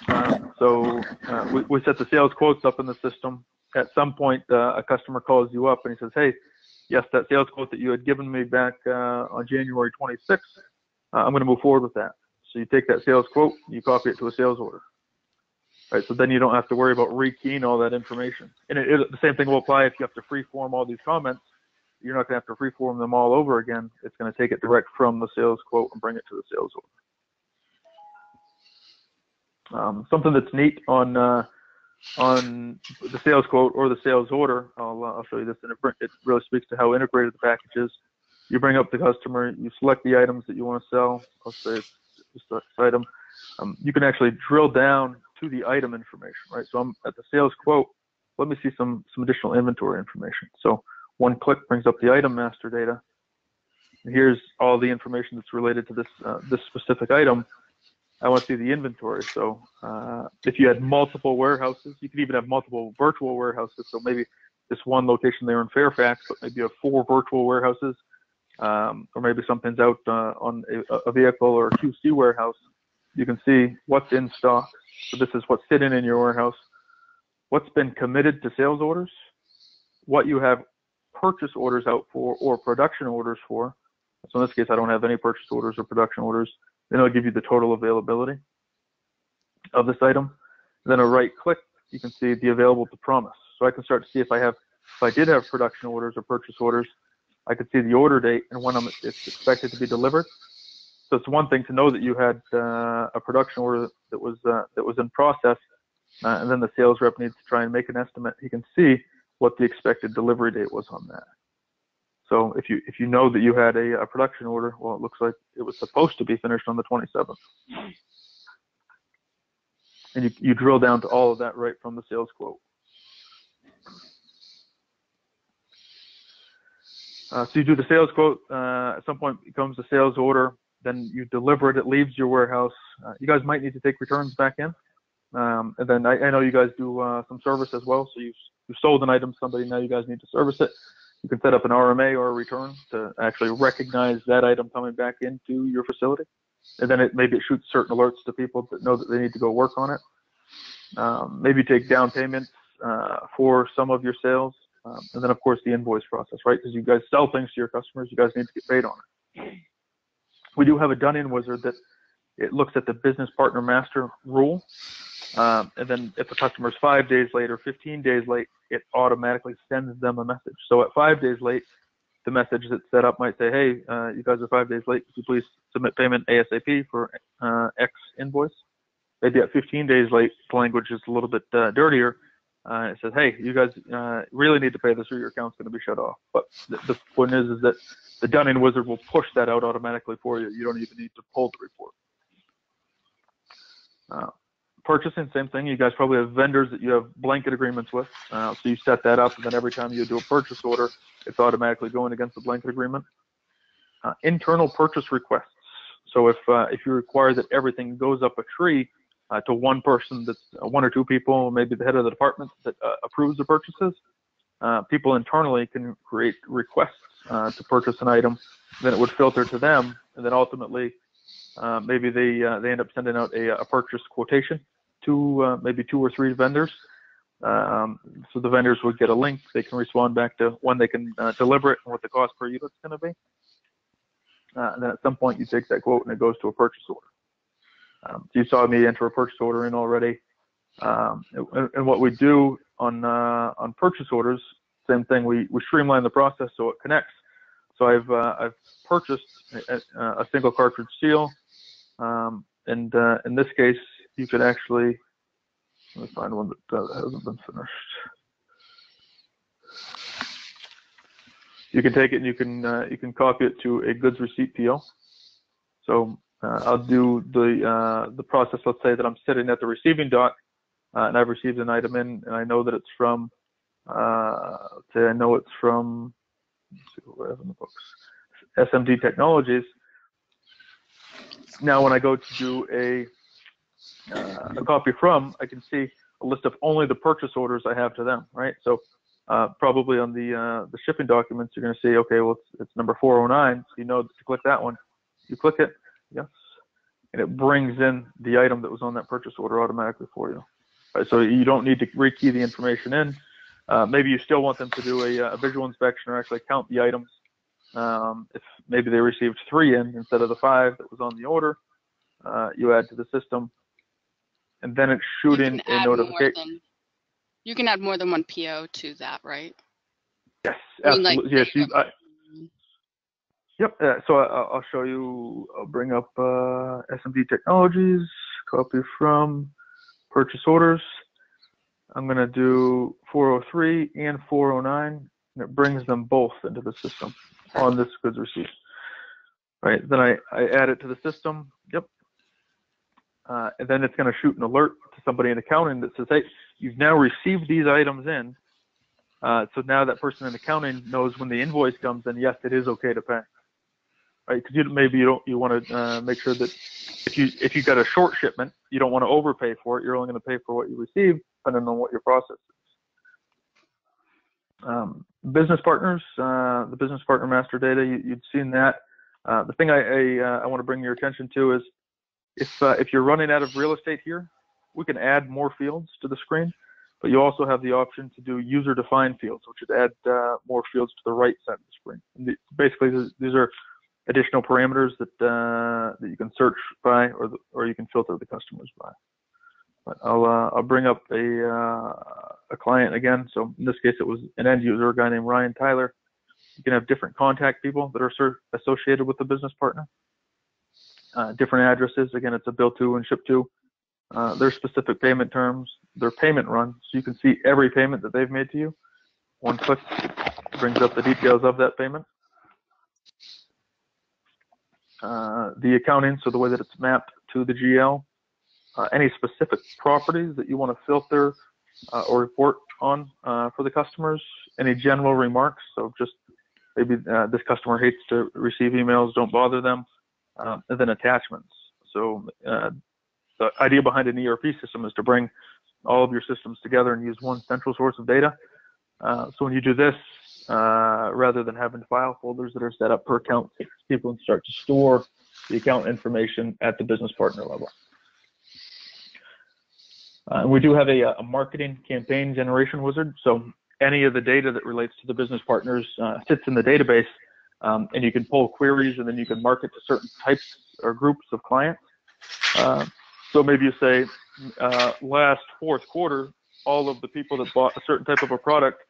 We set the sales quotes up in the system. At some point, a customer calls you up and he says, hey, yes, that sales quote that you had given me back on January 26th, I'm going to move forward with that. So you take that sales quote, you copy it to a sales order. Right, so then you don't have to worry about rekeying all that information. And the same thing will apply if you have to freeform all these comments. You're not going to have to freeform them all over again. It's going to take it direct from the sales quote and bring it to the sales order. Something that's neat on the sales quote or the sales order, I'll show you this, and it really speaks to how integrated the package is. You bring up the customer, you select the items that you want to sell. I'll say it's just this item. You can actually drill down to the item information, right? So I'm at the sales quote. Let me see some additional inventory information. So one click brings up the item master data. And here's all the information that's related to this specific item. I want to see the inventory. So if you had multiple warehouses, you could even have multiple virtual warehouses. So maybe this one location there in Fairfax, but maybe you have 4 virtual warehouses, or maybe something's out on a vehicle or a QC warehouse. You can see what's in stock. So this is what's sitting in your warehouse, what's been committed to sales orders, what you have purchase orders out for or production orders for. So in this case, I don't have any purchase orders or production orders. Then it'll give you the total availability of this item. Then a right click, you can see the available to promise. So I can start to see if I did have production orders or purchase orders, I could see the order date and when it's expected to be delivered. So it's one thing to know that you had a production order that was in process, and then the sales rep needs to try and make an estimate. He can see what the expected delivery date was on that. So if you know that you had a production order, well, it looks like it was supposed to be finished on the 27th. And you drill down to all of that right from the sales quote. So you do the sales quote. At some point, it becomes a sales order. Then you deliver it. It leaves your warehouse. You guys might need to take returns back in. And then I know you guys do some service as well. So you've sold an item to somebody. Now you guys need to service it. You can set up an RMA or a return to actually recognize that item coming back into your facility. And then maybe it shoots certain alerts to people that know that they need to go work on it. Maybe take down payments for some of your sales. And then, of course, the invoice process, right? Because you guys sell things to your customers. You guys need to get paid on it. We do have a done-in wizard that it looks at the business partner master rule. And then if the customer's 5 days late or 15 days late, it automatically sends them a message. So at 5 days late, the message that's set up might say, hey, you guys are 5 days late. Could you please submit payment ASAP for X invoice? Maybe at 15 days late, the language is a little bit dirtier. It says, hey, you guys really need to pay this or your account's going to be shut off. But the point is that the done-in wizard will push that out automatically for you. You don't even need to pull the report. Purchasing, same thing. You guys probably have vendors that you have blanket agreements with. So you set that up, and then every time you do a purchase order, it's automatically going against the blanket agreement. Internal purchase requests. So if you require that everything goes up a tree to one person, that's 1 or 2 people, maybe the head of the department that approves the purchases, people internally can create requests to purchase an item. Then it would filter to them, and then ultimately maybe they end up sending out a purchase quotation to maybe 2 or 3 vendors. So the vendors would get a link. They can respond back to when they can deliver it and what the cost per unit is going to be. And then at some point you take that quote and it goes to a purchase order. So you saw me enter a purchase order in already. And what we do on purchase orders, same thing. We streamline the process so it connects. So I've purchased a single cartridge seal, and in this case, you could actually, let me find one that hasn't been finished. You can take it and you can copy it to a goods receipt PO. So I'll do the process. Let's say that I'm sitting at the receiving dock and I've received an item in, and I know that it's from. Say I know it's from. Let's see what we have in the books. SMD Technologies. Now, when I go to do a copy from, I can see a list of only the purchase orders I have to them, right? So probably on the shipping documents, you're going to see, okay, well, it's number 409. So you know to click that one. You click it, yes, and it brings in the item that was on that purchase order automatically for you. Right, so you don't need to rekey the information in. Maybe you still want them to do a visual inspection or actually count the items. If maybe they received 3 in instead of the 5 that was on the order, you add to the system, and then it's shooting a notification. You can add more than one PO to that, right? Yes, absolutely. Yes, yep. So I'll show you. I'll bring up SMD Technologies, copy from purchase orders. I'm going to do 403 and 409, and it brings them both into the system on this goods receipt. Right. Then I add it to the system. Yep. And then it's going to shoot an alert to somebody in accounting that says, hey, you've now received these items in. So now that person in accounting knows when the invoice comes in, yes, it is okay to pay. Right? Because you want to make sure that if you got a short shipment, you don't want to overpay for it. You're only going to pay for what you received, depending on what your process Business partners, the business partner master data, you'd seen that. The thing I want to bring your attention to is if you're running out of real estate here, we can add more fields to the screen, but you also have the option to do user-defined fields, which would add more fields to the right side of the screen. And basically, these are additional parameters that you can search by, or you can filter the customers by. But I'll bring up a client again. So in this case, it was an end user, a guy named Ryan Tyler. You can have different contact people that are associated with the business partner. Different addresses. Again, it's a bill to and ship to. Their specific payment terms, their payment run, so you can see every payment that they've made to you. One click brings up the details of that payment. The accounting, so the way that it's mapped to the GL. Any specific properties that you want to filter or report on for the customers. Any general remarks, so just maybe this customer hates to receive emails, don't bother them. And then attachments. So the idea behind an ERP system is to bring all of your systems together and use one central source of data. So when you do this, rather than having file folders that are set up per account, people can start to store the account information at the business partner level. And we do have a marketing campaign generation wizard. So any of the data that relates to the business partners sits in the database, and you can pull queries, and then you can market to certain types or groups of clients. So maybe you say, last fourth quarter, all of the people that bought a certain type of a product,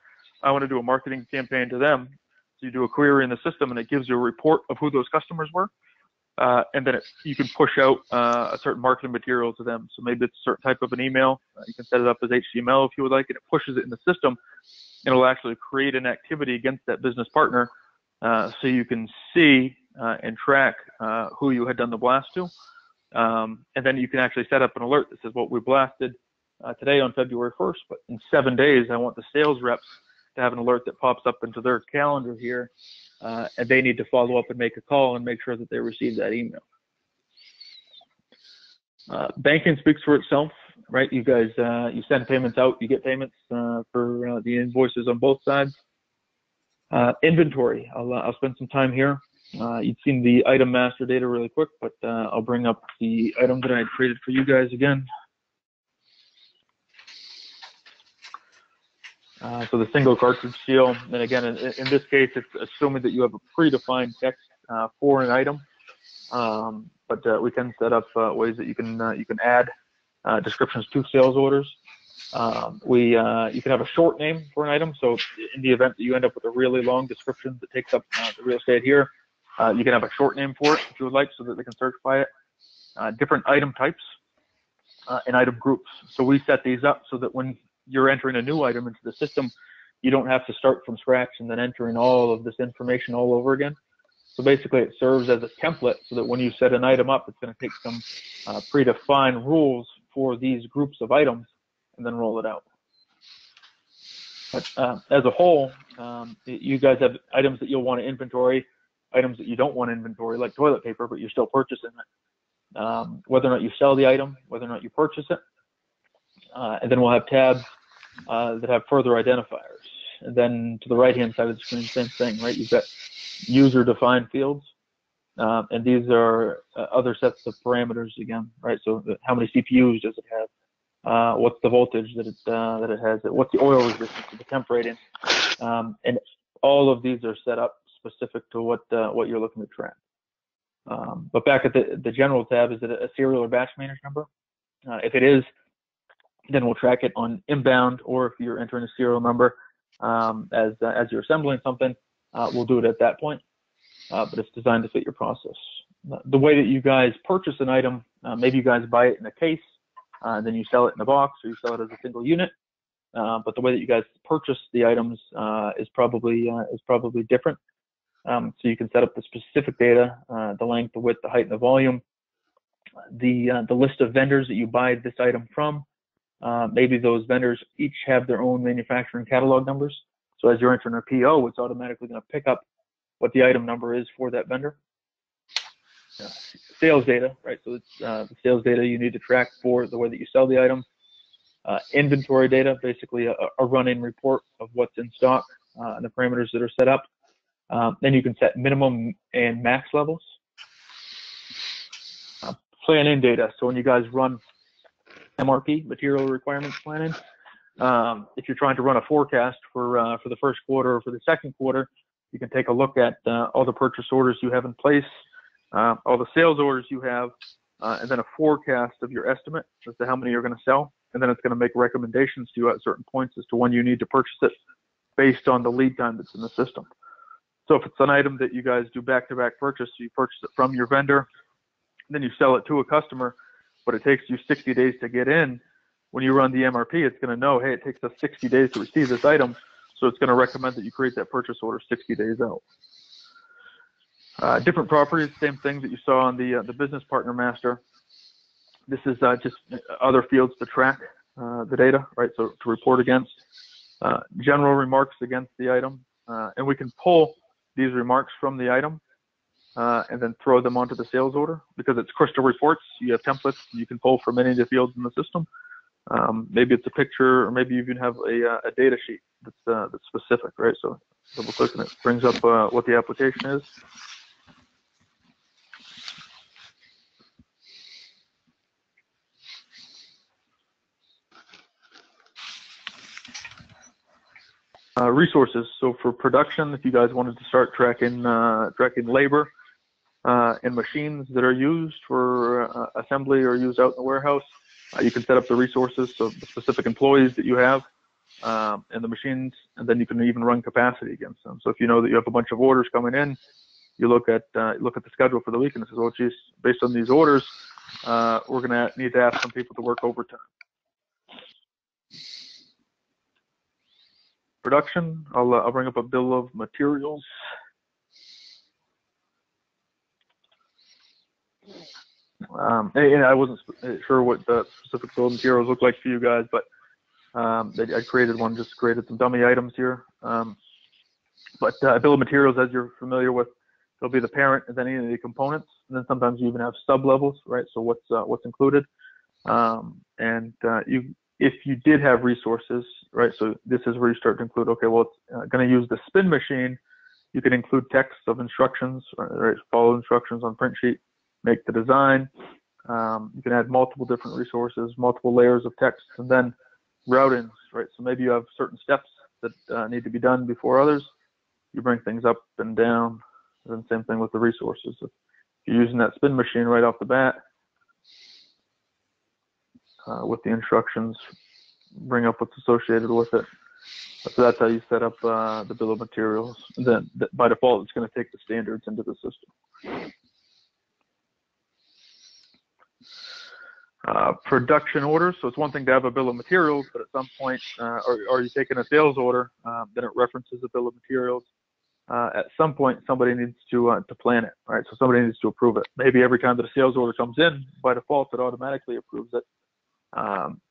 I want to do a marketing campaign to them. So you do a query in the system, and it gives you a report of who those customers were. And then you can push out a certain marketing material to them. So maybe it's a certain type of an email. You can set it up as HTML if you would like, and it pushes it in the system. It'll actually create an activity against that business partner, so you can see and track who you had done the blast to. And then you can actually set up an alert that says, well, we blasted today on February 1st, but in 7 days, I want the sales reps to have an alert that pops up into their calendar here. And they need to follow up and make a call and make sure that they receive that email. Banking speaks for itself, right? You guys, you send payments out, you get payments for the invoices on both sides. Inventory, I'll spend some time here. You've seen the item master data really quick, but I'll bring up the item that I had created for you guys again. So the single cartridge seal, and again, in this case, it's assuming that you have a predefined text for an item, but we can set up ways that you can add descriptions to sales orders. You can have a short name for an item, so in the event that you end up with a really long description that takes up the real estate here, you can have a short name for it if you would like, so that they can search by it. Different item types and item groups. So we set these up so that when you're entering a new item into the system, you don't have to start from scratch and then entering all of this information all over again. So basically it serves as a template so that when you set an item up, it's going to take some predefined rules for these groups of items and then roll it out. But as a whole, you guys have items that you'll want to inventory, items that you don't want to inventory, like toilet paper, but you're still purchasing it. Whether or not you sell the item, whether or not you purchase it. And then we'll have tabs that have further identifiers. And then to the right-hand side of the screen, same thing, right? You've got user-defined fields, and these are other sets of parameters again, right? So how many CPUs does it have? What's the voltage that it has? What's the oil resistance to the temp rating? And all of these are set up specific to what you're looking to track. But back at the general tab, is it a serial or batch managed number? If it is, then we'll track it on inbound, or if you're entering a serial number as you're assembling something, we'll do it at that point. But it's designed to fit your process. The way that you guys purchase an item, maybe you guys buy it in a case, and then you sell it in a box, or you sell it as a single unit. But the way that you guys purchase the items is probably different. So you can set up the specific data, the length, the width, the height, and the volume, the list of vendors that you buy this item from. Maybe those vendors each have their own manufacturing catalog numbers. So as you're entering a PO, it's automatically going to pick up what the item number is for that vendor. Sales data, right? So it's the sales data you need to track for the way that you sell the item. Inventory data, basically a running report of what's in stock. and the parameters that are set up. Then you can set minimum and max levels. Plan-in data. So when you guys run MRP, material requirements planning, if you're trying to run a forecast for the first quarter or for the second quarter, you can take a look at all the purchase orders you have in place, all the sales orders you have, and then a forecast of your estimate as to how many you're going to sell. And then it's going to make recommendations to you at certain points as to when you need to purchase it based on the lead time that's in the system. So if it's an item that you guys do back-to-back purchase, so you purchase it from your vendor, then you sell it to a customer, but it takes you 60 days to get in. When you run the MRP, it's going to know, hey, it takes us 60 days to receive this item, so it's going to recommend that you create that purchase order 60 days out. Different properties, same thing that you saw on the business partner master. This is just other fields to track the data, right? So to report against, general remarks against the item, and we can pull these remarks from the item and then throw them onto the sales order. Because it's Crystal Reports, you have templates you can pull from any of the fields in the system. Maybe it's a picture, or maybe you even have a data sheet that's specific, right? So double click and it brings up what the application is. Resources. So for production, if you guys wanted to start tracking labor and machines that are used for assembly or used out in the warehouse, you can set up the resources, so the specific employees that you have and the machines, and then you can even run capacity against them. So if you know that you have a bunch of orders coming in, you look at the schedule for the week and it says, well, geez, based on these orders, we're going to need to ask some people to work overtime. Production, I'll bring up a bill of materials. And I wasn't sure what the specific bill of materials look like for you guys, but I created one, just created some dummy items here. But bill of materials, as you're familiar with, it'll be the parent and then any of the components, and then sometimes you even have sub levels, right? So what's included, if you did have resources, right? So this is where you start to include, okay, well, it's going to use the spin machine. You can include text of instructions, right? Follow instructions on print sheet, make the design. You can add multiple different resources, multiple layers of text, and then routings, right? So maybe you have certain steps that need to be done before others. You bring things up and down, and then same thing with the resources. If you're using that spin machine right off the bat, with the instructions, bring up what's associated with it. So that's how you set up the bill of materials. And then by default, it's going to take the standards into the system. Production orders. So it's one thing to have a bill of materials, but at some point, or you're taking a sales order, then it references a bill of materials. At some point, somebody needs to plan it, right? So somebody needs to approve it. Maybe every time that a sales order comes in, by default, it automatically approves it.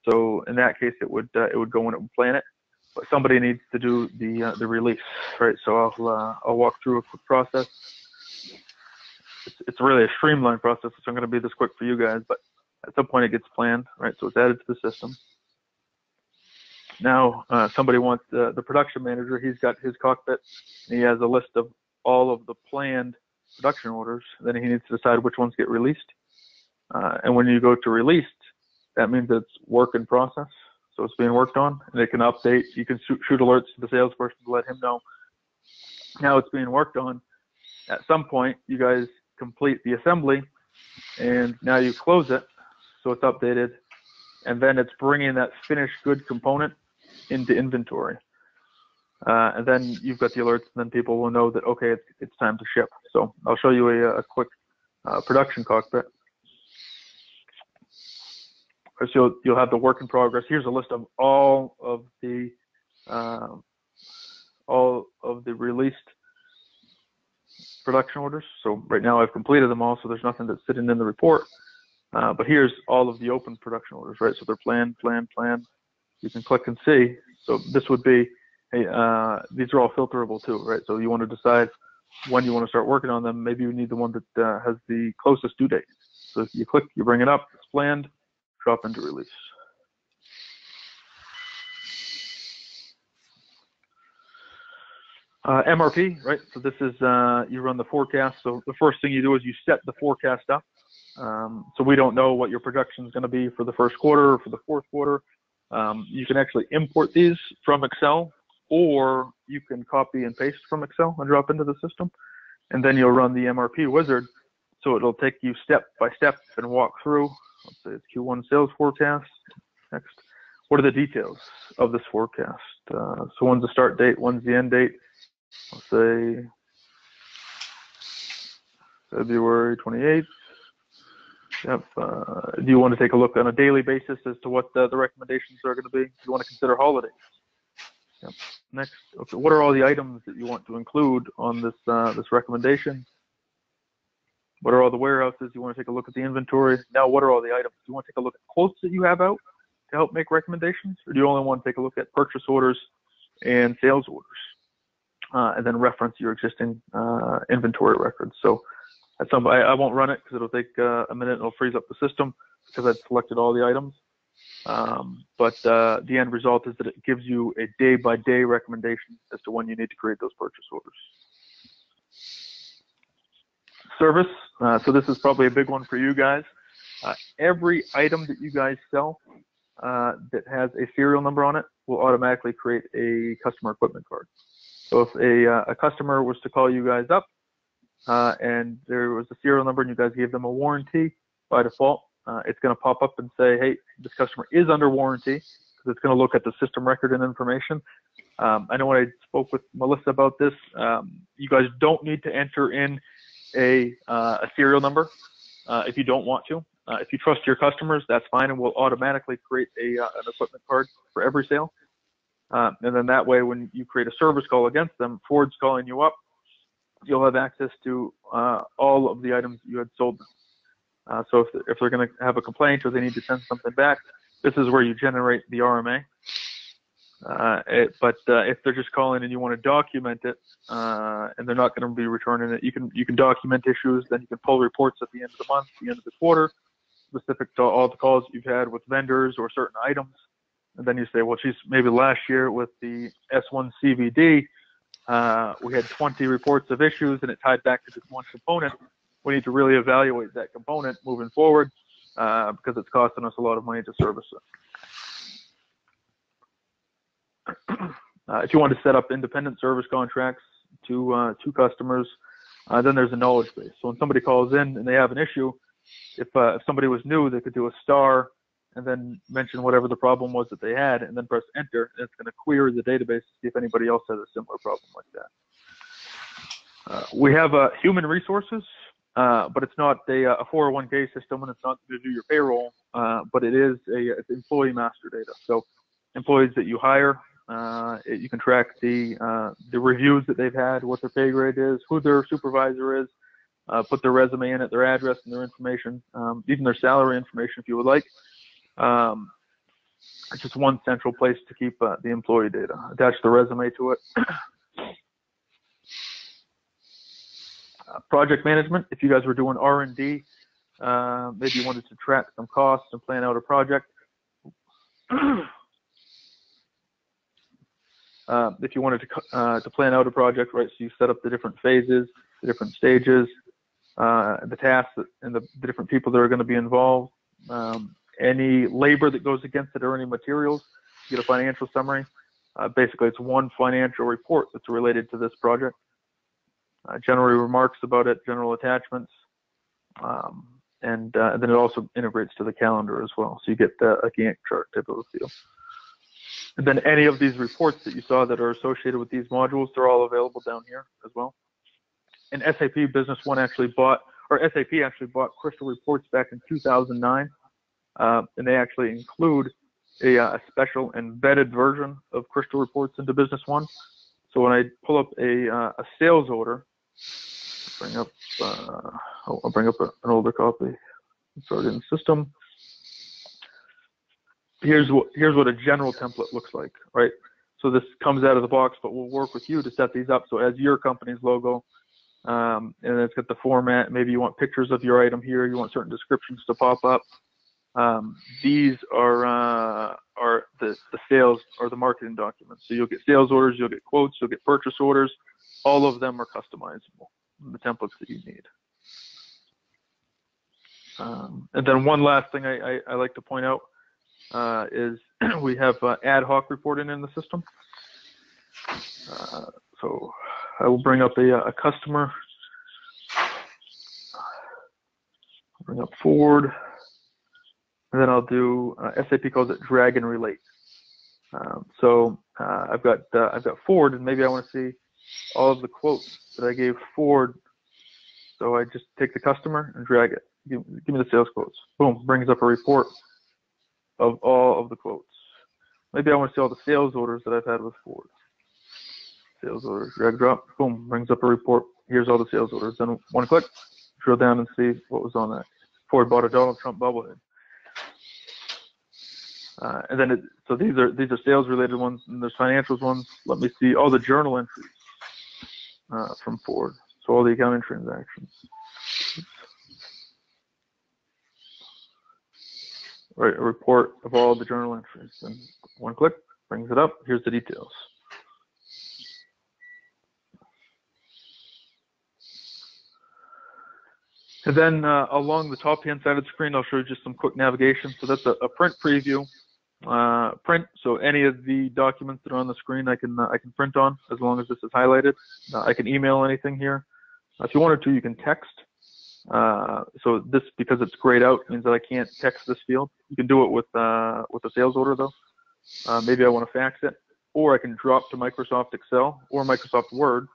So in that case, it would go in and plan it, but somebody needs to do the release, right? So I'll walk through a quick process. It's really a streamlined process, so I'm going to be this quick for you guys, but at some point it gets planned, right? So it's added to the system. Now somebody wants the production manager. He's got his cockpit, and he has a list of all of the planned production orders. Then he needs to decide which ones get released. And when you go to released, that means it's work in process. So it's being worked on, and it can update. You can shoot alerts to the salesperson to let him know now it's being worked on. At some point, you guys complete the assembly, and now you close it, so it's updated, and then it's bringing that finished good component into inventory. And then you've got the alerts, and then people will know that, okay, it's time to ship. So I'll show you a quick production cockpit. So you'll have the work in progress. Here's a list of all of the released production orders. So right now I've completed them all, so there's nothing that's sitting in the report. But here's all of the open production orders, right? So they're planned. You can click and see. So this would be, hey, these are all filterable too, right? So you want to decide when you want to start working on them. Maybe you need the one that has the closest due date. So if you click, you bring it up, it's planned, drop into release. MRP, right? So this is, you run the forecast. So the first thing you do is you set the forecast up. So we don't know what your production is going to be for the first quarter or for the fourth quarter. You can actually import these from Excel, or you can copy and paste from Excel and drop into the system. And then you'll run the MRP wizard. So it'll take you step by step and walk through. Let's say it's Q1 sales forecast. Next, what are the details of this forecast? So when's the start date? When's the end date? Let's say February 28th. Yep. Do you want to take a look on a daily basis as to what the recommendations are going to be? Do you want to consider holidays? Yep. Next, okay, what are all the items that you want to include on this this recommendation? What are all the warehouses? You want to take a look at the inventory. Now, what are all the items? Do you want to take a look at quotes that you have out to help make recommendations, or do you only want to take a look at purchase orders and sales orders, and then reference your existing inventory records? So at some, I won't run it because it'll take a minute and it'll freeze up the system because I've selected all the items. But the end result is that it gives you a day-by-day recommendation as to when you need to create those purchase orders. Service. So this is probably a big one for you guys. Every item that you guys sell that has a serial number on it will automatically create a customer equipment card. So if a customer was to call you guys up and there was a serial number and you guys gave them a warranty, by default, it's going to pop up and say, hey, this customer is under warranty, because it's going to look at the system record and information. I know when I spoke with Melissa about this, you guys don't need to enter in a serial number if you don't want to. If you trust your customers, that's fine, and we'll automatically create an equipment card for every sale. And then that way, when you create a service call against them, Ford's calling you up, you'll have access to all of the items you had sold them. So if they're going to have a complaint or they need to send something back, this is where you generate the RMA. But if they're just calling and you want to document it, and they're not going to be returning it, you can document issues. Then you can pull reports at the end of the month, the end of the quarter, specific to all the calls you've had with vendors or certain items. And then you say, well, geez, maybe last year with the S1 CVD, we had 20 reports of issues and it tied back to this one component. We need to really evaluate that component moving forward because it's costing us a lot of money to service it. If you want to set up independent service contracts to customers, then there's a knowledge base. So when somebody calls in and they have an issue, if somebody was new, they could do a star and then mention whatever the problem was that they had, and then press enter, and it's going to query the database to see if anybody else has a similar problem like that. We have human resources, but it's not a 401k system, and it's not to do your payroll, but it is it's employee master data. So employees that you hire, you can track the reviews that they've had, what their pay grade is, who their supervisor is, put their resume in it, their address and their information, even their salary information if you would like. It's just one central place to keep the employee data. Attach the resume to it. Project management. If you guys were doing R&D, maybe you wanted to track some costs and plan out a project. If you wanted to plan out a project, right, so you set up the different phases, the different stages, the tasks and the different people that are going to be involved, any labor that goes against it or any materials, you get a financial summary. Basically, it's one financial report that's related to this project. General remarks about it, general attachments, and then it also integrates to the calendar as well. So you get a Gantt chart type of a feel. And then any of these reports that you saw that are associated with these modules, they're all available down here as well. And SAP Business One SAP actually bought Crystal Reports back in 2009, and they actually include a special embedded version of Crystal Reports into Business One. So when I pull up a sales order, I'll bring up an older copy. Start in system. Here's what a general template looks like, right? So this comes out of the box, but we'll work with you to set these up. So it has your company's logo, and it's got the format. Maybe you want pictures of your item here. You want certain descriptions to pop up. These are the sales or the marketing documents. So you'll get sales orders, you'll get quotes, you'll get purchase orders. all of them are customizable, the templates that you need. And then one last thing I like to point out is we have ad hoc reporting in the system. So I will bring up a customer, bring up Ford, and then I'll do SAP calls it drag and relate. So I've got Ford, and maybe I want to see all of the quotes that I gave Ford. So I just take the customer and drag it. Give me the sales quotes. Boom, brings up a report of all of the quotes. Maybe I want to see all the sales orders that I've had with Ford. Sales orders, drag, drop, boom, brings up a report. Here's all the sales orders. Then one click, drill down and see what was on that. Ford bought a Donald Trump bobblehead. And then so these are sales related ones, and there's financials ones. Let me see all the journal entries from Ford. So all the accounting transactions. Oops. Right, a report of all the journal entries. And one click brings it up. Here's the details. And then along the top-hand side of the screen, I'll show you just some quick navigation. So that's a print preview. Print. So any of the documents that are on the screen, I can print on as long as this is highlighted. I can email anything here. If you wanted to, you can text. So this, because it's grayed out, means that I can't text this field. You can do it with a sales order though. Maybe I want to fax it, or I can drop to Microsoft Excel or Microsoft Word.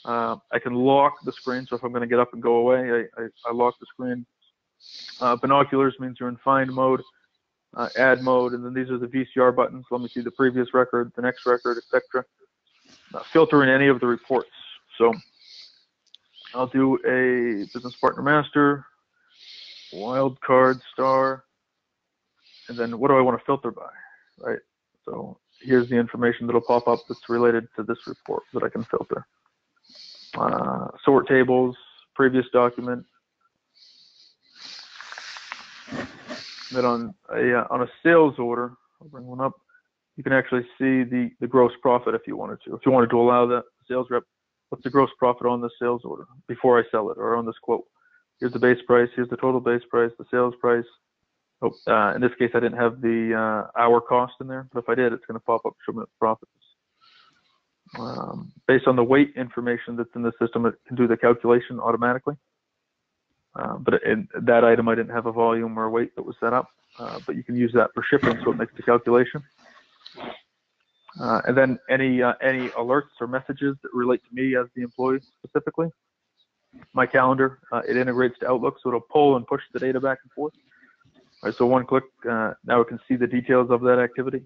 I can lock the screen, so if I'm going to get up and go away, I lock the screen. Binoculars means you're in find mode, add mode, and then these are the VCR buttons. Let me see the previous record, the next record, etc. Filter in any of the reports. So I'll do a business partner master, wild card star, and then what do I want to filter by, right? So here's the information that'll pop up that's related to this report that I can filter. Sort tables, previous document. Then on a sales order, I'll bring one up. You can actually see the gross profit if you wanted to. If you wanted to allow the sales rep, what's the gross profit on this sales order before I sell it, or on this quote? Here's the base price. Here's the total base price, the sales price. Oh, in this case, I didn't have the hour cost in there, but if I did, it's going to pop up, show me what the profit is. Based on the weight information that's in the system, it can do the calculation automatically. But in that item, I didn't have a volume or a weight that was set up, but you can use that for shipping, so it makes the calculation. And then any alerts or messages that relate to me as the employee specifically. My calendar, it integrates to Outlook, so it'll pull and push the data back and forth. All right, so one click, now it can see the details of that activity.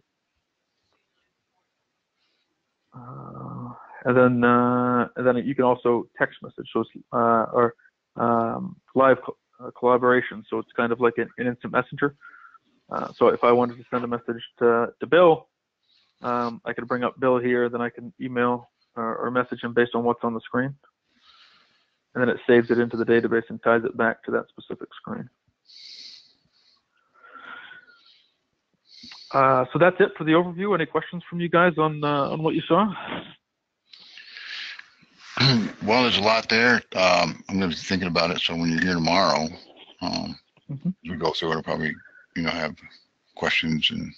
And then you can also text message, so or live collaboration. So it's kind of like an instant messenger. So if I wanted to send a message to Bill, I could bring up Bill here, then I can email or message him based on what's on the screen. And then it saves it into the database and ties it back to that specific screen. So that's it for the overview. Any questions from you guys on what you saw? Well, there's a lot there. I'm going to be thinking about it. So when you're here tomorrow, we go through it, I'll probably, have questions and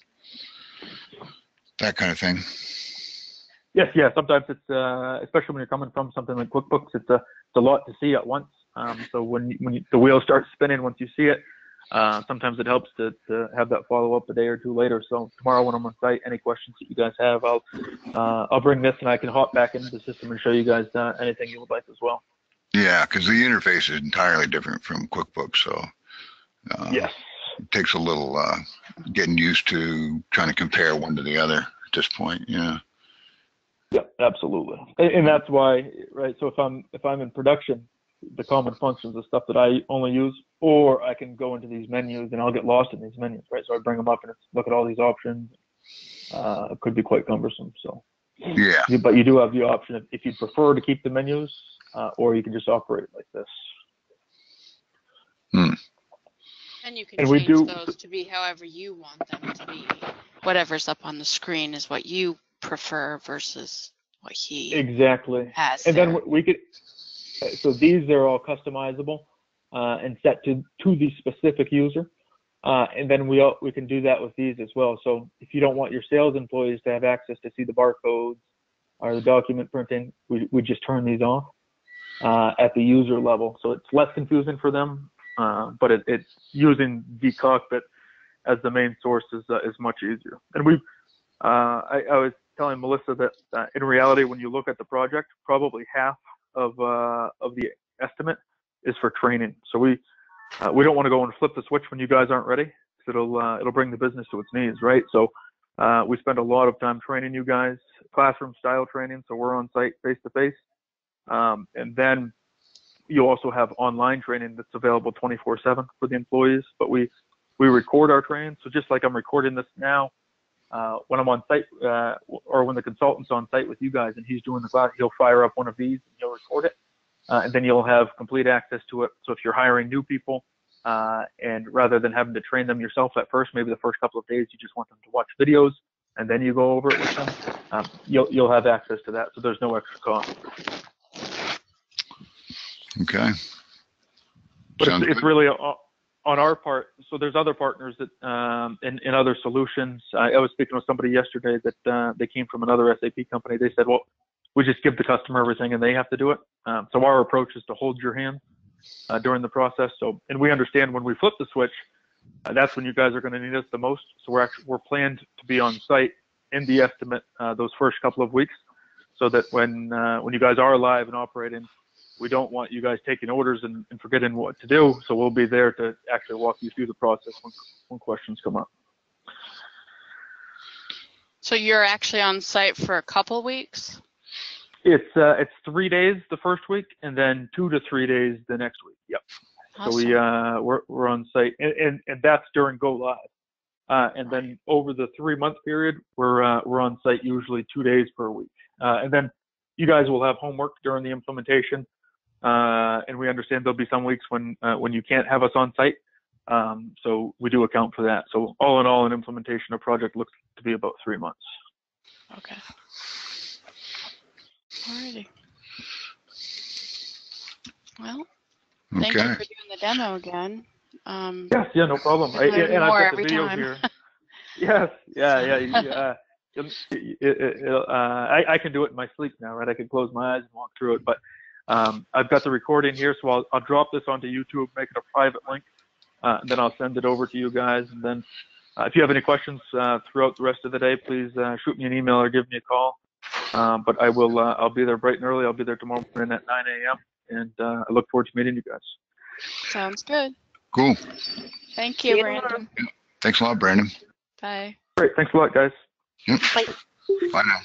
that kind of thing. Yes, yeah. Sometimes it's, especially when you're coming from something like QuickBooks, it's a lot to see at once. So when the wheel starts spinning, once you see it, sometimes it helps to have that follow up a day or two later. So tomorrow when I'm on site, any questions that you guys have, I'll bring this and I can hop back into the system and show you guys anything you would like as well. Yeah, because the interface is entirely different from QuickBooks. So yes, it takes a little getting used to trying to compare one to the other at this point. Yeah. Yeah, absolutely. And that's why, right? So if I'm in production, the common functions are stuff that I only use, or I can go into these menus and I'll get lost in these menus, right? So I bring them up and look at all these options. It could be quite cumbersome. So yeah, but you do have the option if you prefer to keep the menus, or you can just operate like this. And you can change those to be however you want them to be. Whatever's up on the screen is what you prefer versus what he Exactly. has And there. then we could, so these are all customizable and set to the specific user. And then we can do that with these as well. So if you don't want your sales employees to have access to see the barcodes or the document printing, we just turn these off at the user level. So it's less confusing for them, but it's using the cockpit as the main source is much easier. And I was telling Melissa that in reality, when you look at the project, probably half of the estimate is for training. So we don't want to go and flip the switch when you guys aren't ready, because it'll bring the business to its knees, right? So we spend a lot of time training you guys, classroom style training. So we're on site face to face, and then you also have online training that's available 24/7 for the employees. But we record our training. So just like I'm recording this now, when I'm on site or when the consultant's on site with you guys and he's doing the class, he'll fire up one of these and he'll record it. And then you'll have complete access to it. So if you're hiring new people, and rather than having to train them yourself at first, maybe the first couple of days you just want them to watch videos and then you go over it with them, you'll have access to that. So there's no extra cost. Okay. But Sounds it's good. really on our part. So there's other partners that in other solutions. I was speaking with somebody yesterday that they came from another SAP company. They said, well, we just give the customer everything and they have to do it. So our approach is to hold your hand during the process. So, and we understand when we flip the switch, that's when you guys are going to need us the most. So we're planned to be on site in the estimate those first couple of weeks, so that when you guys are live and operating, we don't want you guys taking orders and forgetting what to do. So we'll be there to actually walk you through the process when questions come up. So you're actually on site for a couple weeks? It's 3 days the first week, and then 2 to 3 days the next week. Yep. Awesome. So we're on site, and that's during go live. And then over the 3-month period, we're on site usually 2 days per week. And then you guys will have homework during the implementation. And we understand there'll be some weeks when you can't have us on site. So we do account for that. So all in all, an implementation of project looks to be about 3 months. Okay. Alrighty. Well, thank you Okay. for doing the demo again. Yeah, no problem. I learn And I've more got the every video time. here. Yes, yeah. I can do it in my sleep now, right? I can close my eyes and walk through it. But I've got the recording here, so I'll drop this onto YouTube, make it a private link, and then I'll send it over to you guys. And then if you have any questions throughout the rest of the day, please shoot me an email or give me a call. But I'll be there bright and early. I'll be there tomorrow morning at 9 a.m. And I look forward to meeting you guys. Sounds good. Cool. Thank See you, you Brandon. Thanks a lot, Brandon. Bye. Great. Thanks a lot, guys. Yep. Bye. Bye now.